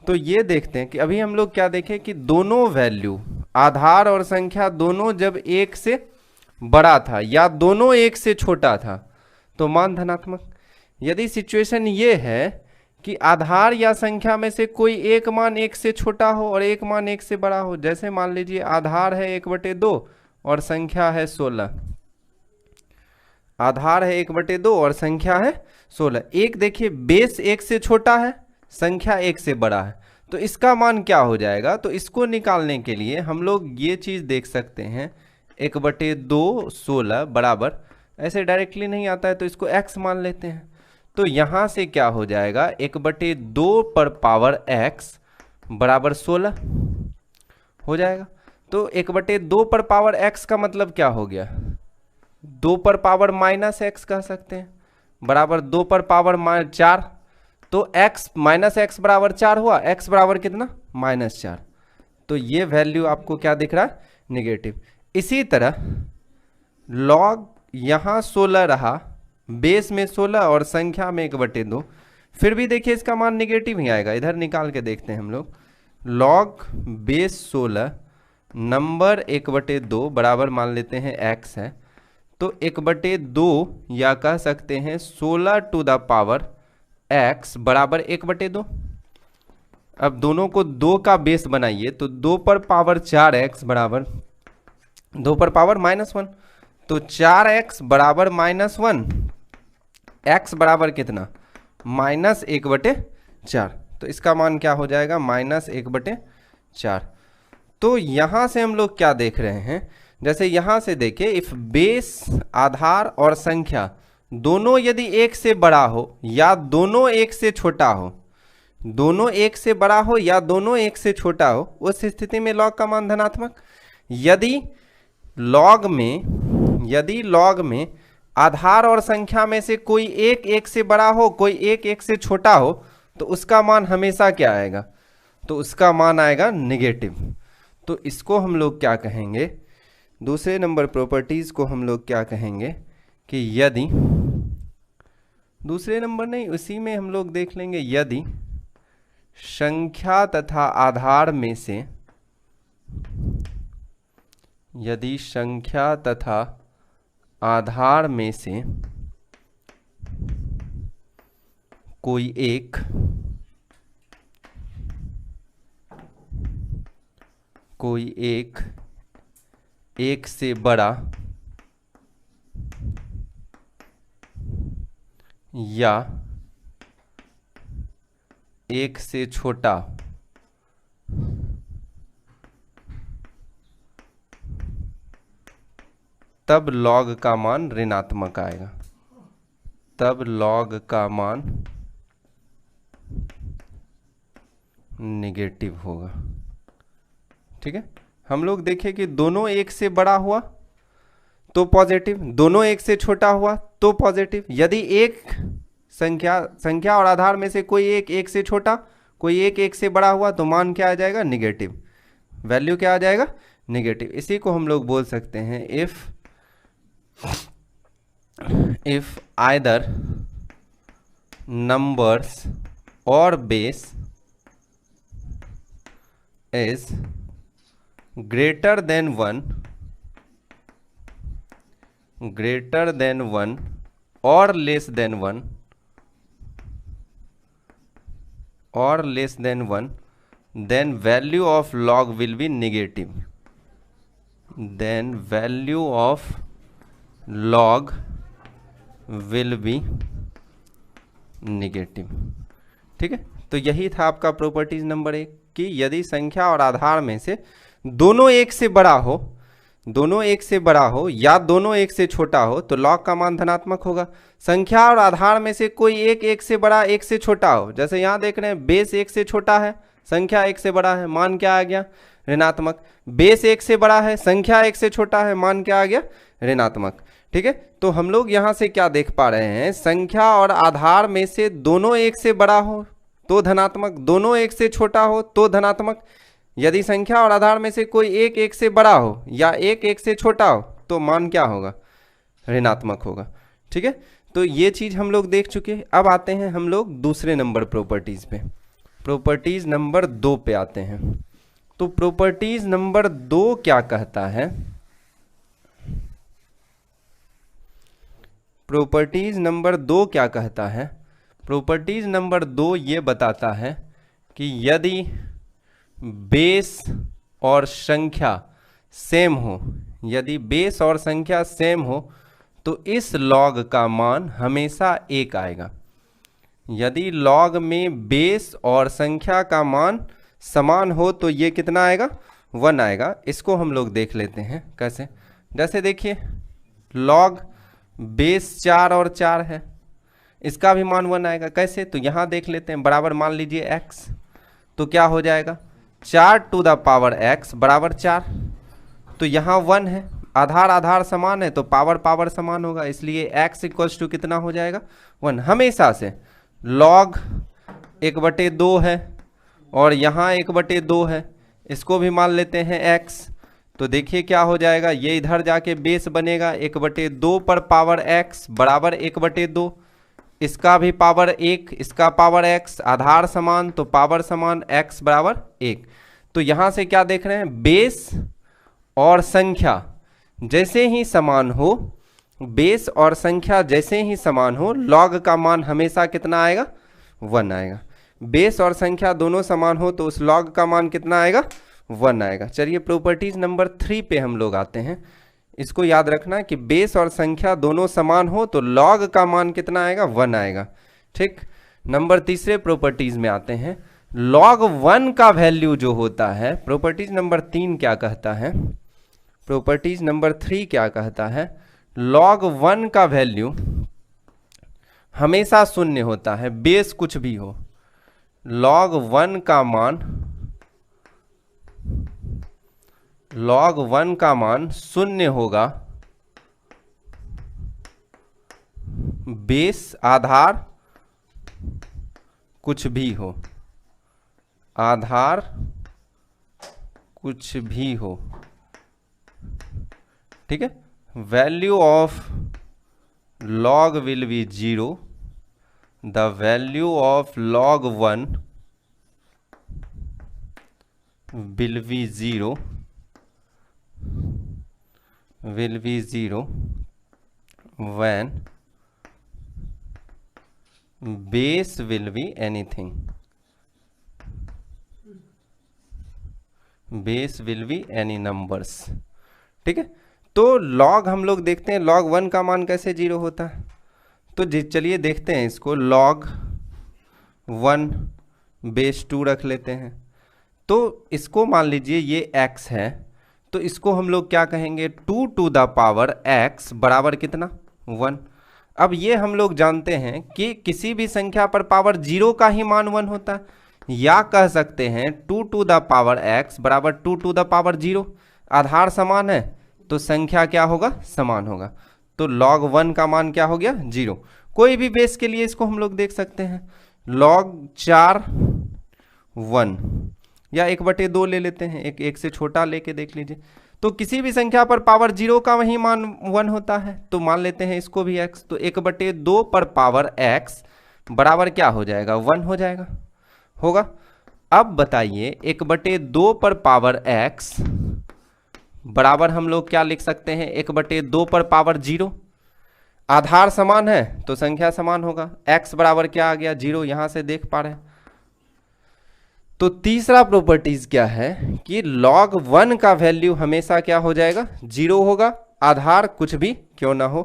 तो ये देखते हैं कि अभी हम लोग क्या देखें कि दोनों वैल्यू आधार और संख्या दोनों जब 1 से बड़ा था या दोनों 1 से छोटा था तो मान धनात्मक। यदि सिचुएशन ये है कि आधार या संख्या में से कोई एक मान 1 से छोटा हो और एक मान 1 से बड़ा हो, जैसे मान लीजिए आधार है 1/2 और संख्या है 16, आधार है 1/2 और संख्या है 16। एक देखिए बेस 1 से छोटा है, संख्या 1 से बड़ा है, तो इसका मान क्या हो जाएगा? तो इसको निकालने के लिए हम लोग ये चीज देख सकते हैं 1/2 16 बराबर, ऐसे डायरेक्टली नहीं आता है तो इसको x मान लेते हैं। तो यहां से क्या हो जाएगा? 1/2 पर पावर x बराबर 16 हो जाएगा। तो 1/2 पर पावर x का मतलब क्या हो गया? 2 पर पावर -x कह सकते हैं, बराबर 2 पर पावर 4। तो x माइनस एक्स बराबर 4 हुआ, x बराबर कितना? -4। तो ये वैल्यू आपको क्या दिख रहा है? नेगेटिव। इसी तरह लॉग यहां 16 रहा, बेस में 16 और संख्या में 1/2, फिर भी देखिए इसका मान नेगेटिव ही आएगा। इधर निकाल के देखते हैं हम लोग। लॉग बेस 16 नंबर 1/2 बराबर मान लेते हैं x है, तो 1/2 या कह सकते हैं 16 टू द पावर x बराबर 1/2। अब दोनों को 2 का बेस बनाइए तो 2 पर पावर 4x बराबर 2 पर पावर -1, तो 4x बराबर -1, x बराबर कितना? -1/4। तो इसका मान क्या हो जाएगा? -1/4। तो यहां से हम लोग क्या देख रहे हैं? जैसे यहां से देखिए, इफ बेस आधार और संख्या दोनों यदि 1 से बड़ा हो या दोनों 1 से छोटा हो, दोनों 1 से बड़ा हो या दोनों 1 से छोटा हो, उस स्थिति में लॉग का मान धनात्मक। यदि लॉग में आधार और संख्या में से कोई एक 1 से बड़ा हो, कोई एक 1 से छोटा हो, तो उसका मान हमेशा क्या आएगा? तो उसका मान आएगा नेगेटिव। तो इसको हम लोग क्या कहेंगे? दूसरे नंबर प्रॉपर्टीज को हम लोग क्या कहेंगे कि यदि दूसरे नंबर नहीं, उसी में हम लोग देख लेंगे, यदि संख्या तथा आधार में से, यदि संख्या तथा आधार में से कोई एक से बड़ा या एक से छोटा तब लॉग का मान ऋणात्मक आएगा, तब लॉग का मान नेगेटिव होगा। ठीक है, हम लोग देखें कि दोनों एक से बड़ा हुआ तो पॉजिटिव, दोनों एक से छोटा हुआ तो पॉजिटिव। यदि एक संख्या और आधार में से कोई एक से छोटा, कोई एक से बड़ा हुआ तो मान क्या आ जाएगा? निगेटिव। वैल्यू क्या आ जाएगा? निगेटिव। इसी को हम लोग बोल सकते हैं इफ आइदर नंबर्स और base is greater than 1 or less than 1 then value of log will be negative, then value of log will be negative। ठीक है, तो यही था आपका प्रॉपर्टीज नंबर 1 कि यदि संख्या और आधार में से दोनों एक से बड़ा हो, दोनों एक से बड़ा हो या दोनों एक से छोटा हो तो लॉग का मान धनात्मक होगा। संख्या और आधार में से कोई एक से बड़ा एक से छोटा हो, जैसे यहाँ देख रहे हैं बेस एक से छोटा है, संख्या एक से बड़ा है, मान क्या आ गया? ऋणात्मक। बेस एक से बड़ा है, संख्या एक से छोटा है, मान क्या आ गया? ऋणात्मक। ठीक है, तो हम लोग यहाँ से क्या देख पा रहे हैं? संख्या और आधार में से दोनों एक से बड़ा हो तो धनात्मक, दोनों एक से छोटा हो तो धनात्मक। यदि संख्या और आधार में से कोई एक से बड़ा हो या एक से छोटा हो तो मान क्या होगा? ऋणात्मक होगा। ठीक है, तो ये चीज हम लोग देख चुके हैं। अब आते हैं हम लोग दूसरे नंबर प्रॉपर्टीज पे, प्रॉपर्टीज नंबर 2 पे आते हैं। तो प्रॉपर्टीज नंबर 2 क्या कहता है? प्रॉपर्टीज नंबर 2 क्या कहता है? प्रॉपर्टीज नंबर 2 ये बताता है कि यदि बेस और संख्या सेम हो, यदि बेस और संख्या सेम हो तो इस लॉग का मान हमेशा 1 आएगा। यदि लॉग में बेस और संख्या का मान समान हो तो ये कितना आएगा? 1 आएगा। इसको हम लोग देख लेते हैं कैसे। जैसे देखिए, लॉग बेस 4 और 4 है, इसका भी मान 1 आएगा। कैसे? तो यहाँ देख लेते हैं, बराबर मान लीजिए x, तो क्या हो जाएगा? 4 टू द पावर x बराबर 4। तो यहाँ 1 है, आधार समान है तो पावर समान होगा, इसलिए x इक्वल्स टू कितना हो जाएगा? 1। हमेशा से log 1/2 है और यहाँ 1/2 है, इसको भी मान लेते हैं x। तो देखिए क्या हो जाएगा, ये इधर जाके बेस बनेगा 1/2 पर पावर x बराबर 1/2, इसका भी पावर 1, इसका पावर x, आधार समान तो पावर समान, x बराबर 1। तो यहाँ से क्या देख रहे हैं? बेस और संख्या जैसे ही समान हो, बेस और संख्या जैसे ही समान हो, लॉग का मान हमेशा कितना आएगा? 1 आएगा। बेस और संख्या दोनों समान हो तो उस लॉग का मान कितना आएगा? 1 आएगा। चलिए प्रॉपर्टीज नंबर 3 पे हम लोग आते हैं। इसको याद रखना कि बेस और संख्या दोनों समान हो तो लॉग का मान कितना आएगा? 1 आएगा। ठीक, नंबर तीसरे प्रॉपर्टीज में आते हैं। log 1 का वैल्यू जो होता है, प्रॉपर्टीज नंबर 3 क्या कहता है? प्रॉपर्टीज नंबर 3 क्या कहता है? log 1 का वैल्यू हमेशा शून्य होता है, बेस कुछ भी हो। log 1 का मान, log 1 का मान शून्य होगा, बेस आधार कुछ भी हो, आधार कुछ भी हो। ठीक है, value of log will be 0 the value of log 1 will be 0 when base will be anything, base will be any numbers। ठीक है, तो log हम लोग देखते हैं log 1 का मान कैसे 0 होता है। तो चलिए देखते हैं इसको, log 1 बेस 2 रख लेते हैं। तो इसको मान लीजिए ये x है, तो इसको हम लोग क्या कहेंगे, 2 to the power x बराबर कितना 1। अब ये हम लोग जानते हैं कि किसी भी संख्या पर पावर 0 का ही मान 1 होता है, या कह सकते हैं 2 to the power x बराबर 2 to the power 0। आधार समान है तो संख्या क्या होगा, समान होगा। तो log 1 का मान क्या हो गया 0। कोई भी बेस के लिए इसको हम लोग देख सकते हैं, log 4 1 या 1/2 ले लेते हैं, एक से छोटा लेके देख लीजिए। तो किसी भी संख्या पर पावर 0 का वही मान 1 होता है, तो मान लेते हैं इसको भी x। तो 1/2 पर पावर x बराबर क्या हो जाएगा, 1 हो जाएगा, होगा। अब बताइए 1/2 पर पावर x बराबर हम लोग क्या लिख सकते हैं, 1/2 पर पावर 0। आधार समान है तो संख्या समान होगा। x बराबर क्या आ गया 0, यहां से देख पा रहे हैं। तो तीसरा प्रॉपर्टीज क्या है कि log 1 का वैल्यू हमेशा क्या हो जाएगा 0 होगा, आधार कुछ भी क्यों ना हो।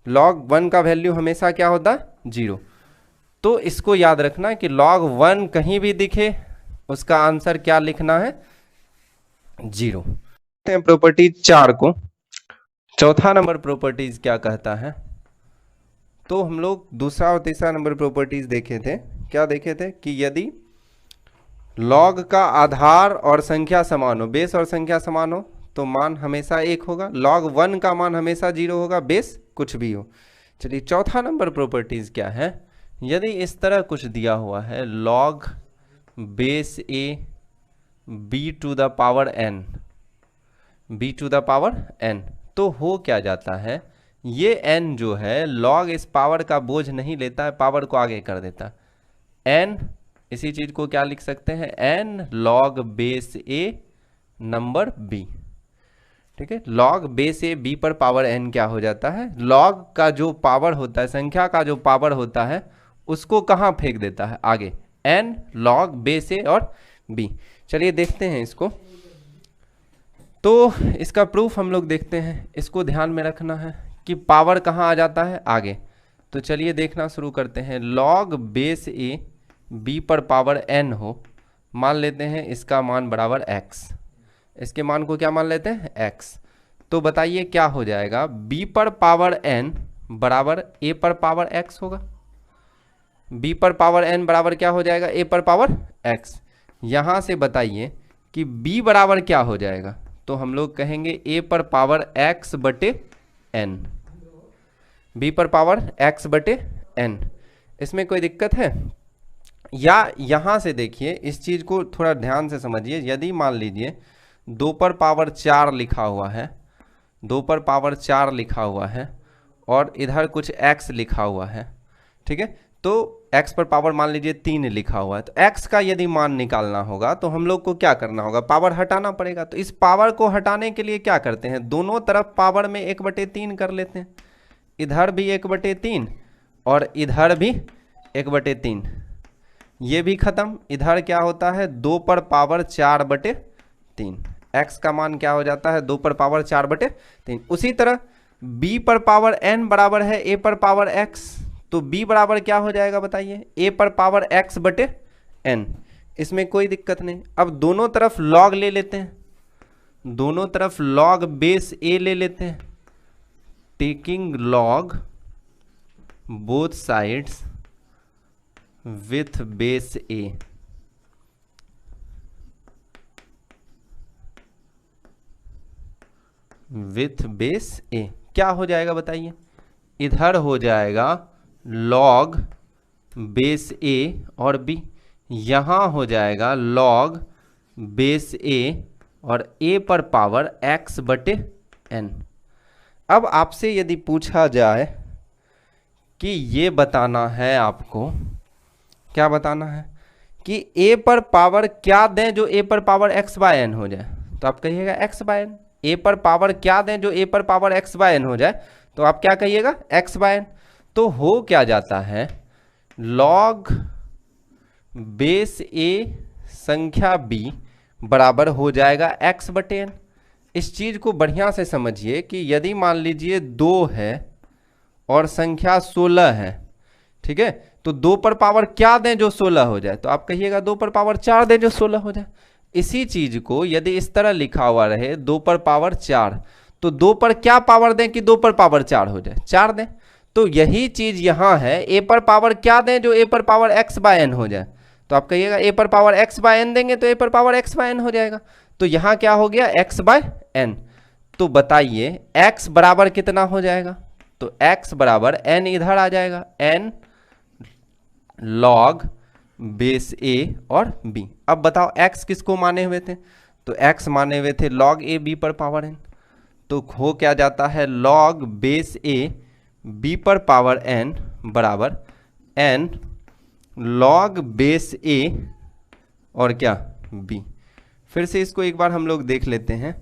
log 1 का वैल्यू हमेशा क्या होता है 0। तो इसको याद रखना कि log 1 कहीं भी दिखे उसका आंसर क्या लिखना है 0। प्रॉपर्टीज 4 को, चौथा नंबर प्रॉपर्टीज क्या कहता है। तो हम लोग दूसरा और तीसरा नंबर प्रॉपर्टीज देखे थे, क्या देखे थे कि यदि log का आधार और संख्या समान हो, बेस और संख्या समान हो, तो मान हमेशा 1 होगा। log 1 का मान हमेशा 0 होगा, बेस कुछ भी हो। चलिए चौथा नंबर प्रॉपर्टीज क्या है, यदि इस तरह कुछ दिया हुआ है log base a b to the power n, b to the power n, तो हो क्या जाता है, ये n जो है log इस पावर का बोझ नहीं लेता है, पावर को आगे कर देता है। n इसी चीज को क्या लिख सकते हैं, n log base a number b। ठीक है, log बेस a b पर पावर n क्या हो जाता है, log का जो पावर होता है, संख्या का जो पावर होता है उसको कहाँ फेंक देता है आगे, n log बेस a और b। चलिए देखते हैं इसको। तो इसका प्रूफ हम लोग देखते हैं, इसको ध्यान में रखना है कि पावर कहाँ आ जाता है आगे। तो चलिए देखना शुरू करते हैं। log बेस a b पर पावर n हो, मान लेते हैं इसका मान बराबर x, इसके मान को क्या मान लेते हैं x। तो बताइए क्या हो जाएगा, b पर पावर n बराबर a पर पावर x होगा। b पर पावर n बराबर क्या हो जाएगा, a पर पावर x। यहाँ से बताइए कि b बराबर क्या हो जाएगा, तो हम लोग कहेंगे a पर पावर x बटे n, b पर पावर x बटे n। इसमें कोई दिक्कत है? या यहाँ से देखिए, इस चीज़ को थोड़ा ध्यान से समझिए। यदि मान लीजिए 2 पर पावर 4 लिखा हुआ है, 2 पर पावर 4 लिखा हुआ है और इधर कुछ x लिखा हुआ है, ठीक है, तो x पर पावर मान लीजिए 3 लिखा हुआ है, तो x का यदि मान निकालना होगा तो हम लोग को क्या करना होगा, पावर हटाना पड़ेगा। तो इस पावर को हटाने के लिए क्या करते हैं, दोनों तरफ पावर में 1/3 कर लेते हैं, इधर भी 1/3 और इधर भी 1/3, ये भी खत्म। इधर क्या होता है 2 पर पावर 4/3, x का मान क्या हो जाता है 2 पर पावर 4/3। उसी तरह b पर पावर n बराबर है a पर पावर x, तो b बराबर क्या हो जाएगा बताइए, a पर पावर x बटे n। इसमें कोई दिक्कत नहीं। अब दोनों तरफ log ले लेते हैं, दोनों तरफ log बेस a ले लेते हैं, taking log both sides with base a। With base a क्या हो जाएगा बताइए, इधर हो जाएगा log बेस a और b, यहाँ हो जाएगा log बेस a और a पर पावर x बटे n। अब आपसे यदि पूछा जाए कि ये बताना है आपको, क्या बताना है कि a पर पावर क्या दें जो a पर पावर x बाय n हो जाए। तो आप कहिएगा x बाय n। a पर पावर क्या दें जो a पर पावर x बाय n हो जाए, तो आप क्या कहिएगा x बाय n। तो हो क्या जाता है, log बेस a संख्या b बराबर हो जाएगा x बटे n। इस चीज को बढ़िया से समझिए कि यदि मान लीजिए 2 है और संख्या 16 है, ठीक है, तो 2 पर पावर क्या दें जो 16 हो जाए, तो आप कहिएगा 2 पर पावर 4 दें जो 16 हो जाए। इसी चीज को यदि इस तरह लिखा हुआ रहे 2 पर पावर 4, तो 2 पर क्या पावर दें कि 2 पर पावर 4 हो जाए, 4 दें। तो यही चीज यहां है, a पर पावर क्या दें जो a पर पावर x बाय n हो जाए, तो आप कहिएगा a पर पावर x बाय n देंगे तो a पर पावर x बाय n हो जाएगा। तो यहां क्या हो गया x बाय n। तो बताइए x बराबर कितना हो जाएगा, तो x बराबर n इधर आ जाएगा, n log बेस a और b। अब बताओ x किसको माने हुए थे, तो x माने हुए थे log a b पर पावर n। तो हो क्या जाता है log बेस a b पर पावर n बराबर n log बेस a और क्या b। फिर से इसको एक बार हम लोग देख लेते हैं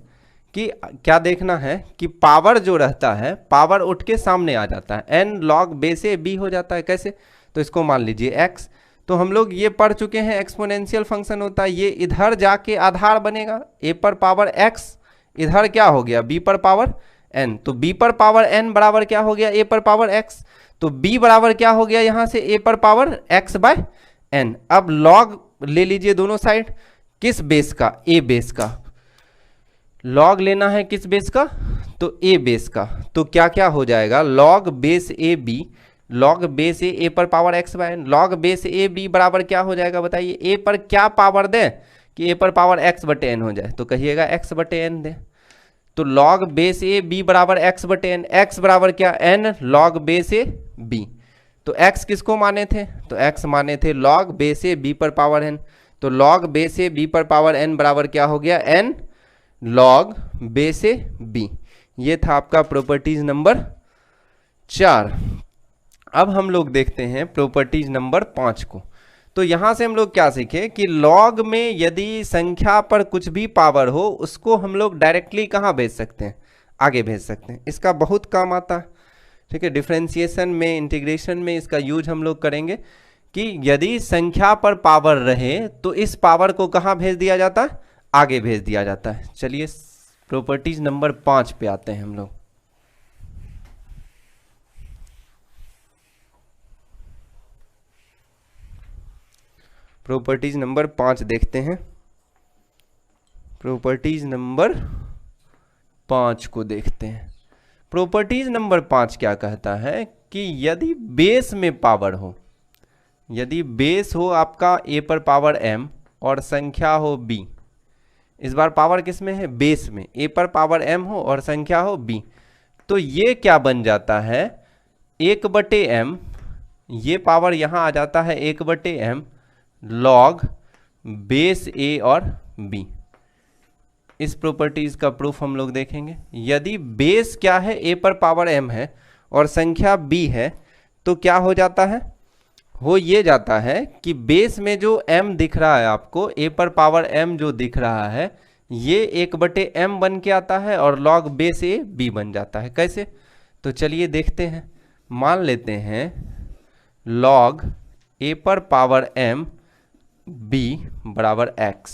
कि क्या देखना है कि पावर जो रहता है पावर उठ के सामने आ जाता है, n log base a b हो जाता है। कैसे, तो इसको मान लीजिए x, तो हम लोग ये पढ़ चुके हैं एक्सपोनेंशियल फंक्शन होता है, ये इधर जाके आधार बनेगा a पर पावर x, इधर क्या हो गया b पर पावर n, तो b पर पावर n बराबर क्या हो गया a पर पावर x, तो b बराबर क्या हो गया यहां से a पर पावर x बाय n। अब log ले लीजिए दोनों साइड, किस बेस का, a बेस का, log लेना है किस बेस का, तो a बेस का। तो क्या क्या हो जाएगा log base a b, log base a पर power x by n, log base a b बराबर क्या हो जाएगा बताइए, a पर क्या पावर दें कि a पर पावर x बटे n हो जाए, तो कहिएगा x बटे n दें। तो log बेस a b बराबर x बटे n, x बराबर क्या n log base a b। तो x किसको माने थे, तो x माने थे log बेस a b पर पावर n। तो log बेस a b पर पावर n बराबर क्या हो गया n log base a b। ये था आपका प्रॉपर्टीज नंबर 4। अब हम लोग देखते हैं प्रॉपर्टीज नंबर 5 को। तो यहां से हम लोग क्या सीखे कि log में यदि संख्या पर कुछ भी पावर हो उसको हम लोग डायरेक्टली कहाँ भेज सकते हैं, आगे भेज सकते हैं। इसका बहुत काम आता है, ठीक है, डिफरेंशिएशन में, इंटीग्रेशन में इसका यूज हम लोग करेंगे कि यदि संख्या पर पावर रहे तो इस पावर को कहाँ भेज दिया जाता है, आगे भेज दिया जाता है। चलिए प्रॉपर्टीज नंबर 5 पे आते हैं हम लोग। प्रॉपर्टीज नंबर 5 देखते हैं। प्रॉपर्टीज नंबर 5 को देखते हैं। प्रॉपर्टीज नंबर 5 क्या कहता है कि यदि बेस में पावर हो, यदि बेस हो आपका a पर पावर m और संख्या हो b, इस बार पावर किस में है, बेस में, a पर पावर m हो और संख्या हो b, तो ये क्या बन जाता है 1/m, ये पावर यहां आ जाता है 1/m log बेस a और b। इस प्रॉपर्टीज का प्रूफ हम लोग देखेंगे। यदि बेस क्या है a पर पावर m है और संख्या b है, तो क्या हो जाता है, हो ये जाता है कि बेस में जो m दिख रहा है आपको, a पर पावर m जो दिख रहा है, ये 1/m बन के आता है और log बेस a b बन जाता है। कैसे, तो चलिए देखते हैं। मान लेते हैं log a पर पावर m b बराबर x,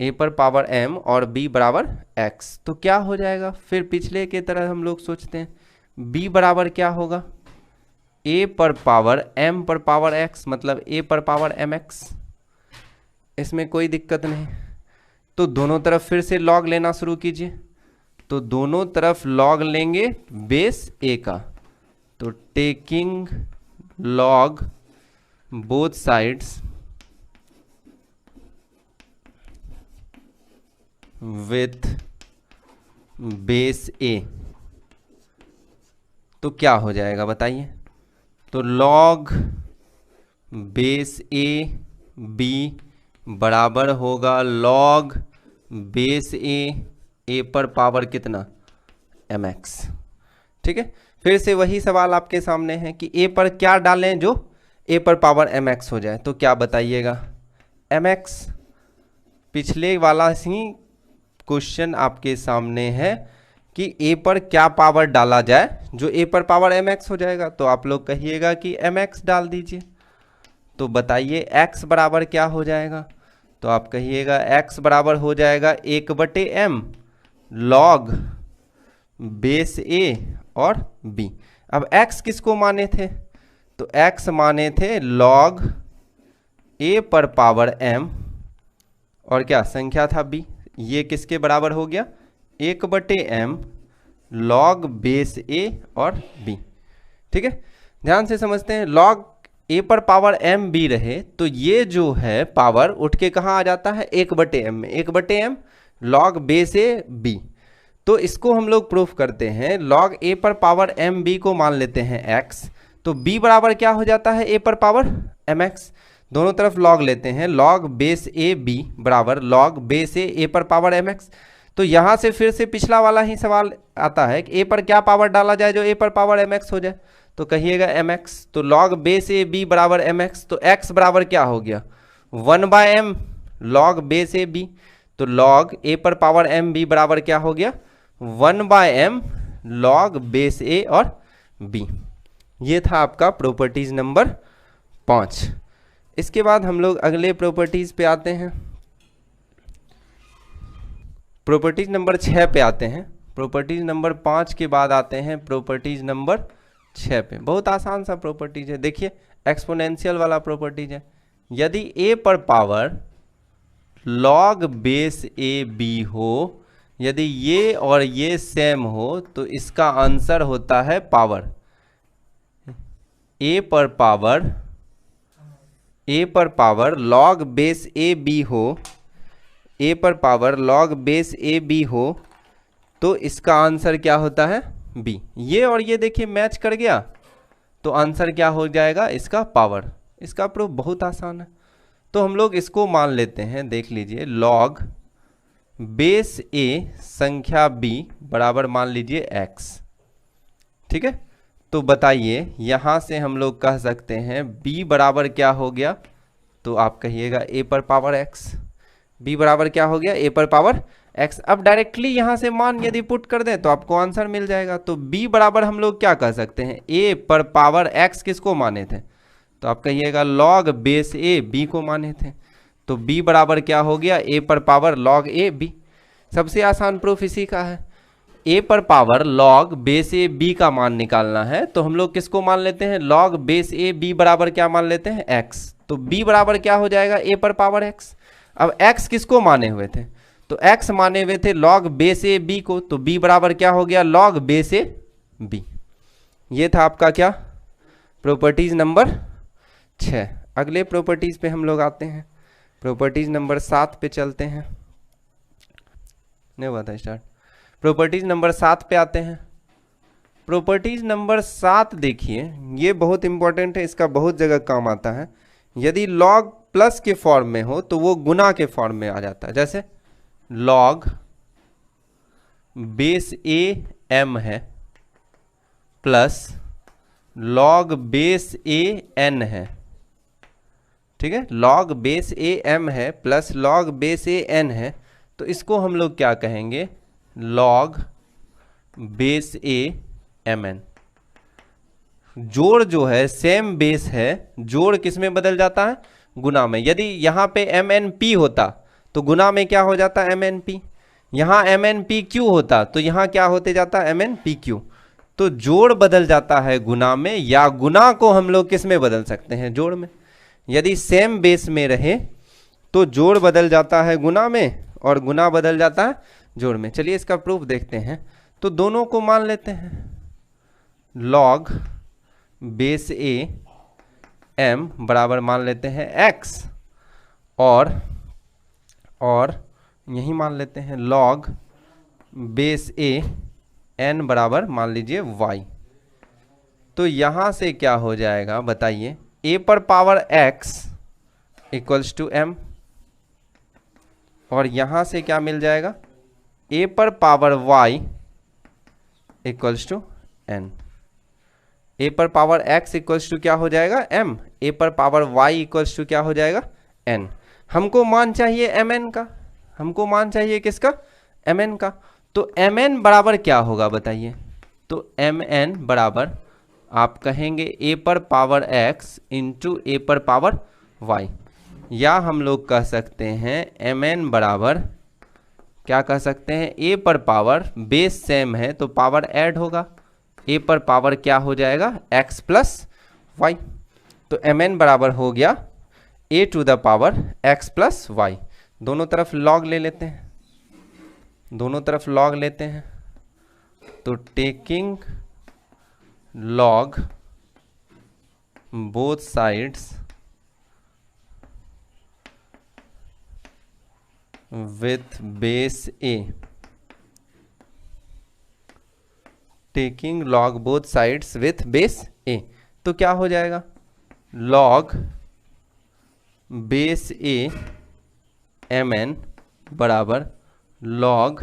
a पर पावर m और b बराबर x, तो क्या हो जाएगा, फिर पिछले के तरह हम लोग सोचते हैं, b बराबर क्या होगा, a पर पावर m पर पावर x, मतलब a पर पावर mx। इसमें कोई दिक्कत नहीं। तो दोनों तरफ फिर से log लेना शुरू कीजिए। तो दोनों तरफ log लेंगे बेस a का, तो taking log both sides with base a, तो क्या हो जाएगा बताइए, तो log बेस a b बराबर होगा log बेस a पर पावर कितना mx। ठीक है, फिर से वही सवाल आपके सामने है कि a पर क्या डालें जो a पर पावर mx हो जाए, तो क्या बताइएगा, mx। पिछले वाला ही क्वेश्चन आपके सामने है कि a पर क्या पावर डाला जाए जो a पर पावर mx हो जाएगा, तो आप लोग कहिएगा कि mx डाल दीजिए। तो बताइए x बराबर क्या हो जाएगा, तो आप कहिएगा x बराबर हो जाएगा 1/m log बेस a और b। अब x किसको माने थे, तो x माने थे log a पर पावर m और क्या संख्या था b, ये किसके बराबर हो गया 1/m log बेस a और b। ठीक है, ध्यान से समझते हैं। log a पर पावर m b रहे तो ये जो है पावर उठ के कहाँ आ जाता है 1/m में, 1/m log base a b। तो इसको हम लोग प्रूफ करते हैं, log a पर पावर m b को मान लेते हैं x, तो b बराबर क्या हो जाता है a पर पावर mx। दोनों तरफ log लेते हैं, log बेस a b बराबर log बेस a पर पावर mx। तो यहाँ से फिर से पिछला वाला ही सवाल आता है कि a पर क्या पावर डाला जाए जो a पर पावर mx हो जाए, तो कहिएगा mx। तो log बेस a b बराबर mx, तो x बराबर क्या हो गया 1/m log base a b। तो log a पर पावर m b बराबर क्या हो गया 1/m log बेस a और b। ये था आपका प्रॉपर्टीज नंबर 5। इसके बाद हम लोग अगले प्रॉपर्टीज पे आते हैं, प्रॉपर्टीज नंबर 6 पे आते हैं। प्रॉपर्टीज नंबर 5 के बाद आते हैं प्रॉपर्टीज नंबर 6 पे। बहुत आसान सा प्रॉपर्टीज है, देखिए एक्सपोनेंशियल वाला प्रॉपर्टीज है। यदि a पर power log base a b हो, यदि ये और ये सेम हो तो इसका आंसर होता है पावर। a पर power log base a b हो, a पर power log base a b हो तो इसका आंसर क्या होता है b। ये और ये देखिए मैच कर गया तो आंसर क्या हो जाएगा इसका पावर। इसका प्रूफ बहुत आसान है, तो हम लोग इसको मान लेते हैं। देख लीजिए log बेस a संख्या b बराबर मान लीजिए x। ठीक है, तो बताइए यहाँ से हम लोग कह सकते हैं b बराबर क्या हो गया, तो आप कहिएगा a पर पावर x। b बराबर क्या हो गया a पर पावर x। अब डायरेक्टली यहाँ से मान यदि पुट कर दें तो आपको आंसर मिल जाएगा। तो b बराबर हम लोग क्या कह सकते हैं a पर पावर x किसको माने थे, तो आप कहिएगा log बेस a b को माने थे। तो b बराबर क्या हो गया a पर पावर log a b। सबसे आसान प्रूफ इसी का है। a पर power log base a b का मान निकालना है तो हम लोग किसको मान लेते हैं log बेस a b बराबर क्या मान लेते हैं x। तो b बराबर क्या हो जाएगा a पर पावर x। अब x किसको माने हुए थे, तो x माने हुए थे log बेस a b को, तो b बराबर क्या हो गया log बेस a b। ये था आपका क्या प्रॉपर्टीज नंबर 6। अगले प्रॉपर्टीज पे हम लोग आते हैं, प्रॉपर्टीज नंबर 7 पे चलते हैं। नहीं हुआ था स्टार्ट, प्रॉपर्टीज नंबर 7 पे आते हैं। प्रॉपर्टीज नंबर 7 देखिए ये बहुत इंपॉर्टेंट है, इसका बहुत जगह काम आता है। यदि log प्लस के फॉर्म में हो तो वो गुना के फॉर्म में आ जाता है। जैसे log बेस a m है plus log base a n है। ठीक है, log बेस a m है plus log base a n है, तो इसको हम लोग क्या कहेंगे log बेस a mn। जोड़ जो है सेम बेस है, जोड़ किस में बदल जाता है गुना में। यदि यहाँ पे mnp होता तो गुना में क्या हो जाता mnp, यहाँ mnpq होता तो यहाँ क्या होते जाता mnpq। तो जोड़ बदल जाता है गुना में, या गुना को हम लोग किस में बदल सकते हैं जोड़ में। यदि सेम बेस में रहे तो जोड़ बदल जाता है गुना में और गुना बदल जाता है जोड़ में। चलिए इसका प्रूफ देखते हैं। तो दोनों को मान लेते हैं log बेस a m बराबर मान लेते हैं x, और यही मान लेते हैं log बेस a n बराबर मान लीजिए y। तो यहाँ से क्या हो जाएगा बताइए a पर power x equals to m, और यहाँ से क्या मिल जाएगा a पर power y equals to n। A पर पावर x इक्वल्स टू क्या हो जाएगा m, ए पर पावर y इक्वल्स टू क्या हो जाएगा n। हमको मान चाहिए mn का, हमको मान चाहिए किसका, mn का। तो mn बराबर क्या होगा बताइए, तो mn बराबर आप कहेंगे ए पर पावर x इंटू ए पर पावर y, या हम लोग कह सकते हैं mn बराबर क्या कह सकते हैं, ए पर पावर बेस सेम है तो पावर ऐड होगा, ए पर पावर क्या हो जाएगा x प्लस वाई। तो mn बराबर हो गया a to the power x plus Y. दोनों तरफ लॉग ले लेते हैं, दोनों तरफ लॉग लेते हैं, तो taking log both sides with base a, taking log both sides with base a, तो क्या हो जाएगा log base a mn बराबर log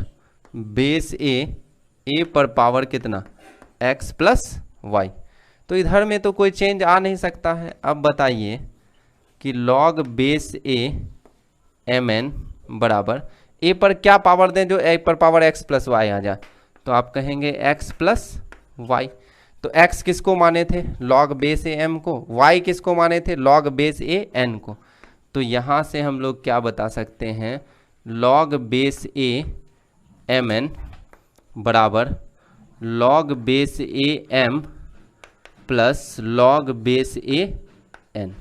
base a पर पावर कितना x प्लस वाई। तो इधर में तो कोई चेंज आ नहीं सकता है। अब बताइए कि log base a mn बराबर ए पर क्या पावर दें जो ए पर पावर x प्लस वाई आ जाए, तो आप कहेंगे x प्लस वाई। तो x किसको माने थे log बेस ए m को, y किसको माने थे log बेस ए n को। तो यहाँ से हम लोग क्या बता सकते हैं log बेस ए mn बराबर log बेस ए m प्लस log बेस ए n।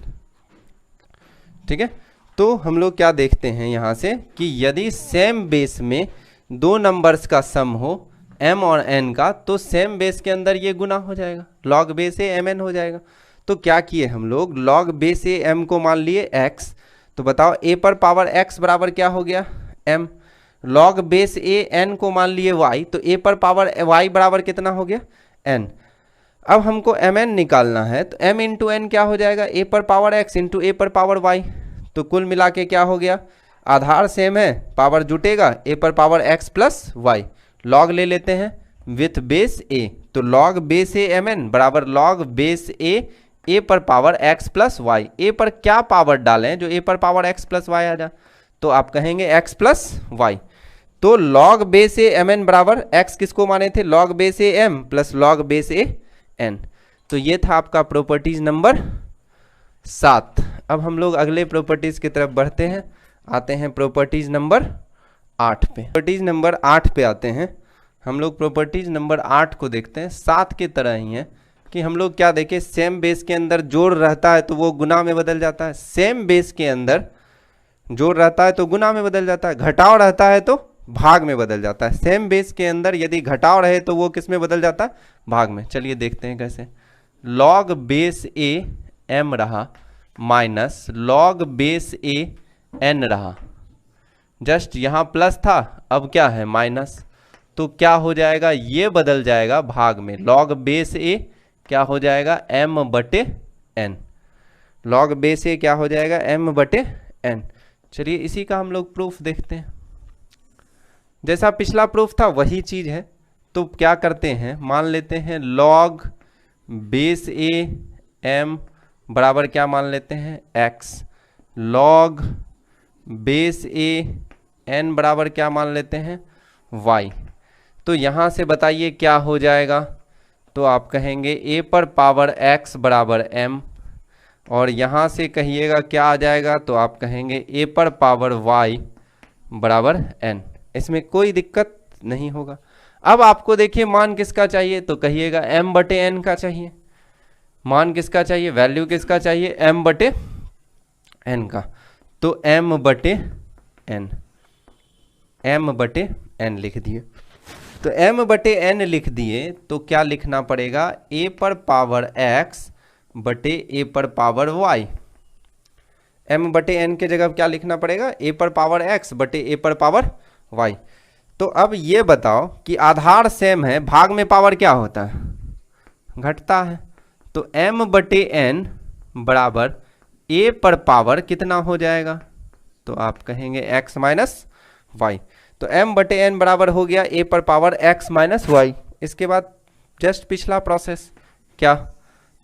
ठीक है, तो हम लोग क्या देखते हैं यहाँ से कि यदि सेम बेस में दो नंबर्स का सम हो m और n का, तो सेम बेस के अंदर ये गुना हो जाएगा, log बेस ए mn हो जाएगा। तो क्या किए हम लोग log बेस ए m को मान लिए x, तो बताओ a पर पावर x बराबर क्या हो गया m, log बेस ए n को मान लिए y, तो a पर पावर y बराबर कितना हो गया n। अब हमको mn निकालना है, तो m इंटू n क्या हो जाएगा a पर पावर x इंटू a पर पावर y। तो कुल मिला के क्या हो गया, आधार सेम है पावर जुटेगा a पर power x plus Y, log ले लेते हैं विथ बेस a, तो log बेस ए mn बराबर log बेस a पर power x plus Y. a पर क्या पावर डालें जो a पर पावर x प्लस वाई आ जाए, तो आप कहेंगे x प्लस वाई। तो log बेस ए mn बराबर x किसको माने थे log बेस ए m प्लस log बेस ए n। तो ये था आपका प्रॉपर्टीज नंबर 7। अब हम लोग अगले प्रॉपर्टीज की तरफ बढ़ते हैं, आते हैं प्रॉपर्टीज नंबर 8 पे। प्रॉपर्टीज नंबर 8 पे आते हैं हम लोग। प्रॉपर्टीज नंबर 8 को देखते हैं, 7 की तरह ही है कि हम लोग क्या देखें, सेम बेस के अंदर जोड़ रहता है तो वो गुना में बदल जाता है, सेम बेस के अंदर जोड़ रहता है तो गुना में बदल जाता है, घटाव रहता है तो भाग में बदल जाता है। सेम बेस के अंदर यदि घटाव रहे तो वो किस में बदल जाता है, भाग में। चलिए देखते हैं कैसे। log बेस ए m रहा माइनस log बेस ए n रहा, जस्ट यहाँ प्लस था अब क्या है माइनस, तो क्या हो जाएगा ये बदल जाएगा भाग में, log बेस ए क्या हो जाएगा m बटे n, log बेस ए क्या हो जाएगा m बटे n। चलिए इसी का हम लोग प्रूफ देखते हैं। जैसा पिछला प्रूफ था वही चीज है, तो क्या करते हैं मान लेते हैं log बेस ए m बराबर क्या मान लेते हैं x, log बेस ए n बराबर क्या मान लेते हैं y। तो यहाँ से बताइए क्या हो जाएगा, तो आप कहेंगे a पर पावर x बराबर m, और यहाँ से कहिएगा क्या आ जाएगा, तो आप कहेंगे a पर पावर y बराबर n। इसमें कोई दिक्कत नहीं होगा। अब आपको देखिए मान किसका चाहिए, तो कहिएगा m बटे n का चाहिए। मान किसका चाहिए, वैल्यू किसका चाहिए, m बटे n का। तो m बटे n, m बटे n लिख दिए। तो m बटे n लिख दिए तो क्या लिखना पड़ेगा, a पर पावर x बटे a पर पावर y। m बटे n के जगह क्या लिखना पड़ेगा, a पर पावर x बटे a पर पावर y। तो अब ये बताओ कि आधार सेम है, भाग में पावर क्या होता है, घटता है। तो m बटे n बराबर a पर पावर कितना हो जाएगा, तो आप कहेंगे x माइनस वाई। तो m बटे n बराबर हो गया a पर पावर x माइनस वाई। इसके बाद जस्ट पिछला प्रोसेस क्या,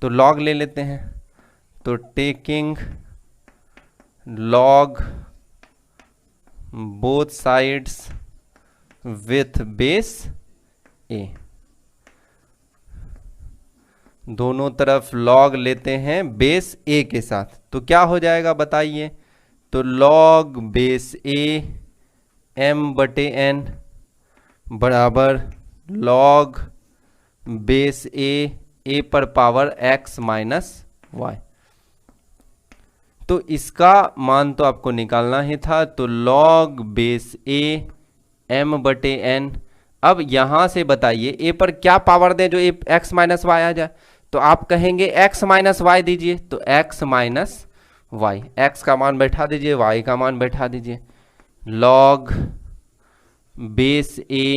तो लॉग ले लेते हैं, तो taking log both sides with base a, दोनों तरफ लॉग लेते हैं बेस ए के साथ, तो क्या हो जाएगा बताइए। तो लॉग बेस ए एम बटे एन बराबर लॉग बेस ए पर पावर x माइनस वाई। तो इसका मान तो आपको निकालना ही था, तो लॉग बेस ए एम बटे एन। अब यहां से बताइए ए पर क्या पावर दें जो x माइनस वाई आ जाए, तो आप कहेंगे x माइनस वाई दीजिए, तो x माइनस वाई, x का मान बैठा दीजिए, y का मान बैठा दीजिए, लॉग बेस ए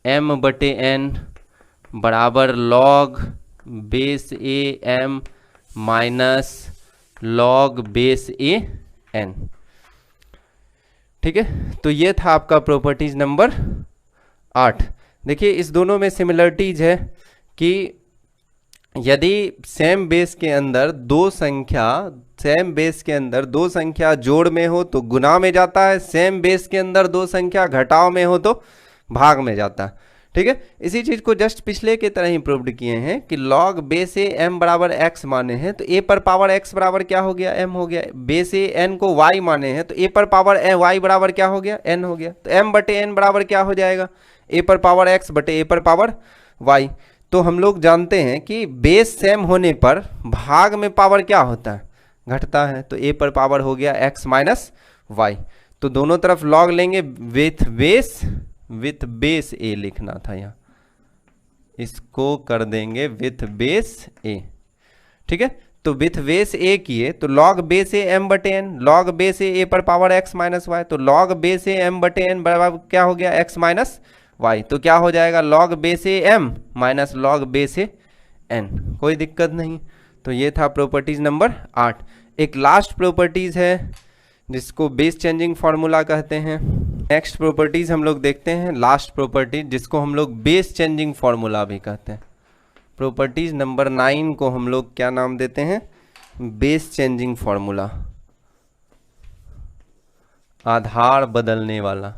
एम बटे एन बराबर log base A M minus log base A N. ठीक है, तो ये था आपका प्रॉपर्टीज नंबर 8। देखिए इस दोनों में सिमिलरिटीज है कि यदि सेम बेस के अंदर दो संख्या जोड़ में हो तो गुना में जाता है, सेम बेस के अंदर दो संख्या घटाव में हो तो भाग में जाता है। ठीक है, इसी चीज को जस्ट पिछले के तरह ही प्रूव्ड किए हैं कि लॉग बेस ए एम बराबर एक्स माने हैं तो ए पर पावर एक्स बराबर क्या हो गया, एम हो गया। बेस ए एन को वाई माने हैं तो ए पर पावर वाई बराबर क्या हो गया, एन हो गया। तो एम बटे एन बराबर क्या हो जाएगा, ए पर पावर एक्स बटे ए पर पावर वाई। तो हम लोग जानते हैं कि बेस सेम होने पर भाग में पावर क्या होता है, घटता है। तो ए पर पावर हो गया एक्स माइनस वाई। तो दोनों तरफ लॉग लेंगे विथ बेस ए लिखना था, यहाँ इसको कर देंगे विथ बेस ए। ठीक है, तो विथ बेस ए किए तो लॉग बेस ए एम बटे एन, लॉग बेस ए पर पावर एक्स माइनस वाई, तो लॉग बेस ए एम बटे एन बराबर क्या हो गया, एक्स माइनस वाई। तो क्या हो जाएगा, log base A M minus log base A N, कोई दिक्कत नहीं। तो ये था प्रॉपर्टीज नंबर 8। एक लास्ट प्रॉपर्टीज है जिसको बेस चेंजिंग फॉर्मूला कहते हैं। नेक्स्ट प्रॉपर्टीज हम लोग देखते हैं, लास्ट प्रॉपर्टीज जिसको हम लोग बेस चेंजिंग फॉर्मूला भी कहते हैं। प्रॉपर्टीज नंबर 9 को हम लोग क्या नाम देते हैं, बेस चेंजिंग फॉर्मूला, आधार बदलने वाला,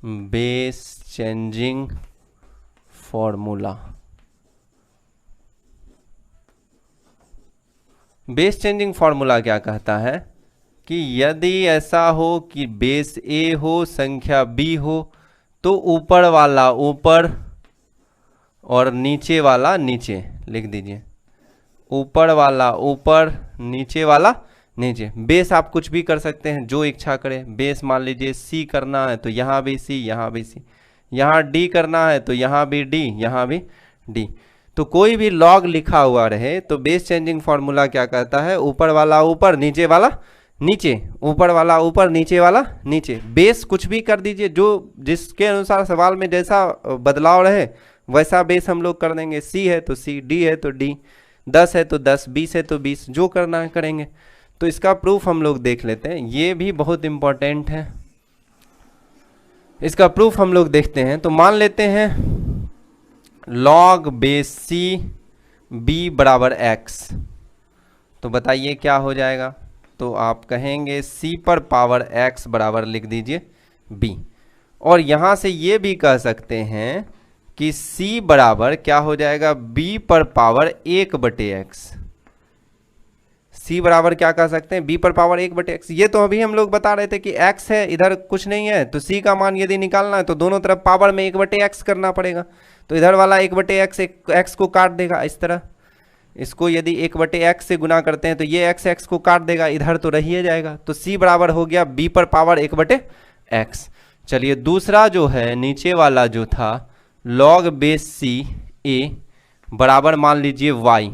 base changing formula. Base changing formula क्या कहता है कि यदि ऐसा हो कि बेस ए हो संख्या बी हो तो ऊपर वाला ऊपर और नीचे वाला नीचे लिख दीजिए, ऊपर वाला ऊपर नीचे वाला नीचे। बेस आप कुछ भी कर सकते हैं जो इच्छा करें। बेस मान लीजिए सी करना है तो यहाँ भी सी, यहाँ भी सी, यहाँ डी करना है तो यहाँ भी डी, यहाँ भी डी। तो कोई भी लॉग लिखा हुआ रहे तो बेस चेंजिंग फॉर्मूला क्या कहता है, ऊपर वाला ऊपर नीचे वाला नीचे, ऊपर वाला ऊपर नीचे वाला नीचे। बेस कुछ भी कर दीजिए, जो जिसके अनुसार सवाल में जैसा बदलाव रहे वैसा बेस हम लोग कर देंगे। सी है तो सी, डी है तो डी, 10 है तो 10, 20 है तो 20, जो करना है करेंगे। तो इसका प्रूफ हम लोग देख लेते हैं, ये भी बहुत इंपॉर्टेंट है। इसका प्रूफ हम लोग देखते हैं। तो मान लेते हैं लॉग बेस सी बी बराबर एक्स, तो बताइए क्या हो जाएगा। तो आप कहेंगे सी पर पावर एक्स बराबर लिख दीजिए बी, और यहाँ से ये भी कह सकते हैं कि सी बराबर क्या हो जाएगा, बी पर पावर 1/x। सी बराबर क्या कह सकते हैं, बी पर पावर 1/x। ये तो अभी हम लोग बता रहे थे कि x है, इधर कुछ नहीं है, तो सी का मान यदि निकालना है तो दोनों तरफ पावर में 1/x करना पड़ेगा। तो इधर वाला 1/x x को काट देगा इस तरह, इसको यदि 1/x से गुना करते हैं तो ये x को काट देगा, इधर तो रह ही जाएगा। तो c बराबर हो गया b पर पावर 1/x। चलिए दूसरा जो है नीचे वाला जो था log बेस c a बराबर मान लीजिए y,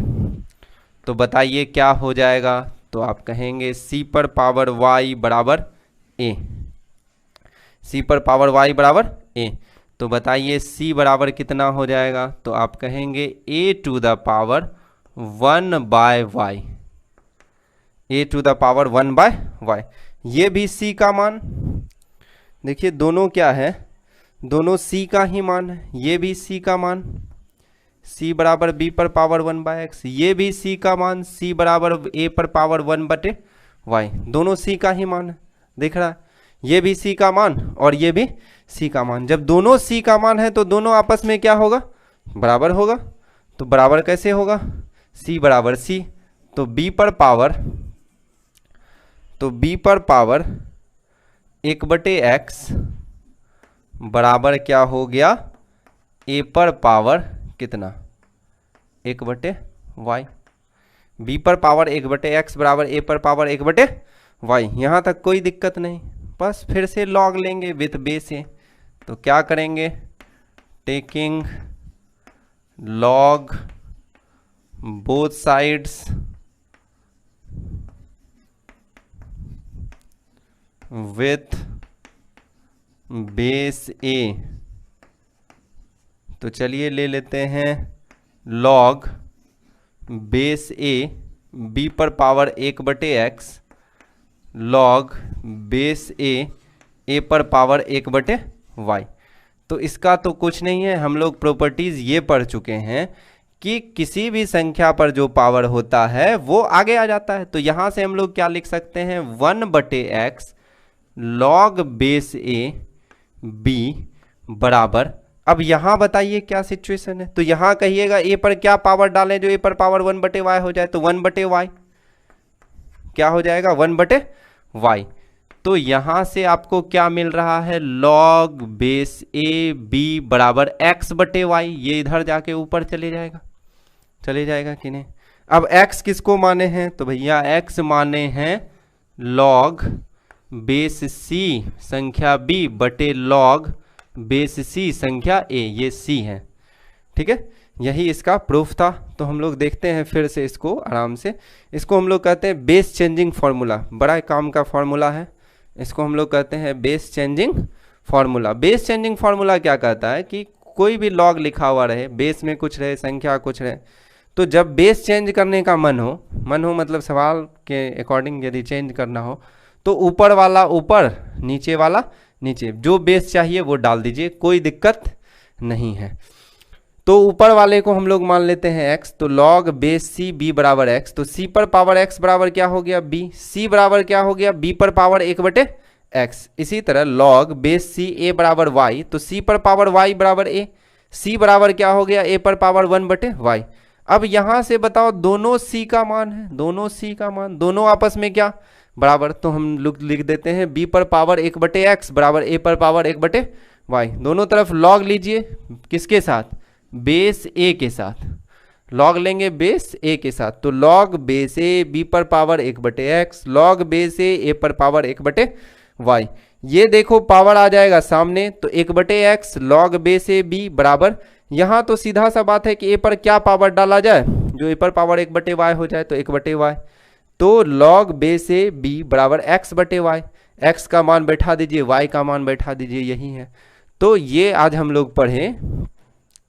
तो बताइए क्या हो जाएगा। तो आप कहेंगे c पर पावर y बराबर a, c पर पावर y बराबर a। तो बताइए c बराबर कितना हो जाएगा। तो आप कहेंगे a to the power 1/y, a to the power 1/y। ये भी c का मान, देखिए दोनों क्या है, दोनों c का ही मान है, ये भी c का मान, c बराबर b पर पावर 1/x, ये भी c का मान, c बराबर a पर पावर 1/y, दोनों c का ही मान है, दिख रहा है, ये भी c का मान और ये भी c का मान। जब दोनों c का मान है तो दोनों आपस में क्या होगा, बराबर होगा। तो बराबर कैसे होगा, c बराबर c, तो b पर पावर 1/x बराबर क्या हो गया, a पर पावर कितना, 1/y। b पर पावर 1/x बराबर a पर पावर 1/y। यहाँ तक कोई दिक्कत नहीं, बस फिर से लॉग लेंगे विथ बेस ए। तो क्या करेंगे, taking log both sides with base a. तो चलिए ले लेते हैं लॉग बेस ए b पर power 1/x log base a पर पावर 1/y। तो इसका तो कुछ नहीं है, हम लोग प्रॉपर्टीज ये पढ़ चुके हैं कि किसी भी संख्या पर जो पावर होता है वो आगे आ जाता है। तो यहाँ से हम लोग क्या लिख सकते हैं, 1/x log base a b बराबर, अब यहाँ बताइए क्या सिचुएशन है। तो यहाँ कहिएगा a पर क्या पावर डालें जो a पर पावर 1/y हो जाए, तो 1/y क्या हो जाएगा, 1/y। तो यहाँ से आपको क्या मिल रहा है, लॉग बेस ए बी बराबर x/y, ये इधर जाके ऊपर चले जाएगा कि नहीं। अब x किसको माने हैं, तो भैया x माने हैं लॉग बेस c संख्या b बटे लॉग बेस c संख्या a, ये c है, ठीक है। यही इसका प्रूफ था। तो हम लोग देखते हैं फिर से इसको आराम से। इसको हम लोग कहते हैं बेस चेंजिंग फार्मूला, बड़ा काम का फार्मूला है। इसको हम लोग कहते हैं base changing formula. Base changing formula क्या कहता है कि कोई भी लॉग लिखा हुआ रहे, बेस में कुछ रहे, संख्या कुछ रहे, तो जब बेस चेंज करने का मन हो मतलब सवाल के अकॉर्डिंग यदि चेंज करना हो, तो ऊपर वाला ऊपर, नीचे वाला नीचे, जो बेस चाहिए वो डाल दीजिए, कोई दिक्कत नहीं है। तो ऊपर वाले को हम लोग मान लेते हैं x, तो log बेस c b बराबर x, तो c पर पावर x बराबर क्या हो गया b, c बराबर क्या हो गया b पर पावर 1/x। इसी तरह log बेस c a बराबर y, तो c पर पावर y बराबर a, c बराबर क्या हो गया a पर पावर 1/y। अब यहाँ से बताओ दोनों c का मान है, दोनों c का मान, दोनों आपस में क्या बराबर, तो हम लोग लिख देते हैं b पर पावर 1/x बराबर a पर पावर 1/y। दोनों तरफ log लीजिए, किसके साथ, बेस a के साथ, log लेंगे बेस a के साथ। तो log बेस a b पर power 1/x log base a पर पावर 1/y। ये देखो पावर आ जाएगा सामने, तो 1/x log base a b बराबर, यहाँ तो सीधा सा बात है कि a पर क्या पावर डाला जाए जो a पर पावर 1/y हो जाए, तो 1/y। तो log बेस a b बराबर x/y, x का मान बैठा दीजिए, y का मान बैठा दीजिए, यही है। तो ये आज हम लोग पढ़े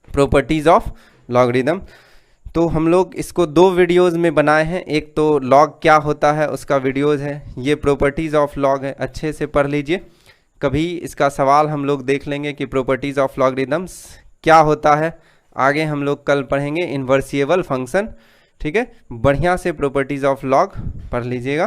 प्रॉपर्टीज ऑफ लॉगरिदम। तो हम लोग इसको 2 वीडियोस में बनाए हैं, एक तो लॉग क्या होता है उसका वीडियोस है, ये प्रॉपर्टीज ऑफ लॉग है, अच्छे से पढ़ लीजिए। कभी इसका सवाल हम लोग देख लेंगे कि प्रॉपर्टीज ऑफ लॉगरिदम्स क्या होता है। आगे हम लोग कल पढ़ेंगे इन्वर्सिएबल फंक्शन, ठीक है। बढ़िया से प्रॉपर्टीज ऑफ लॉग पढ़ लीजिएगा।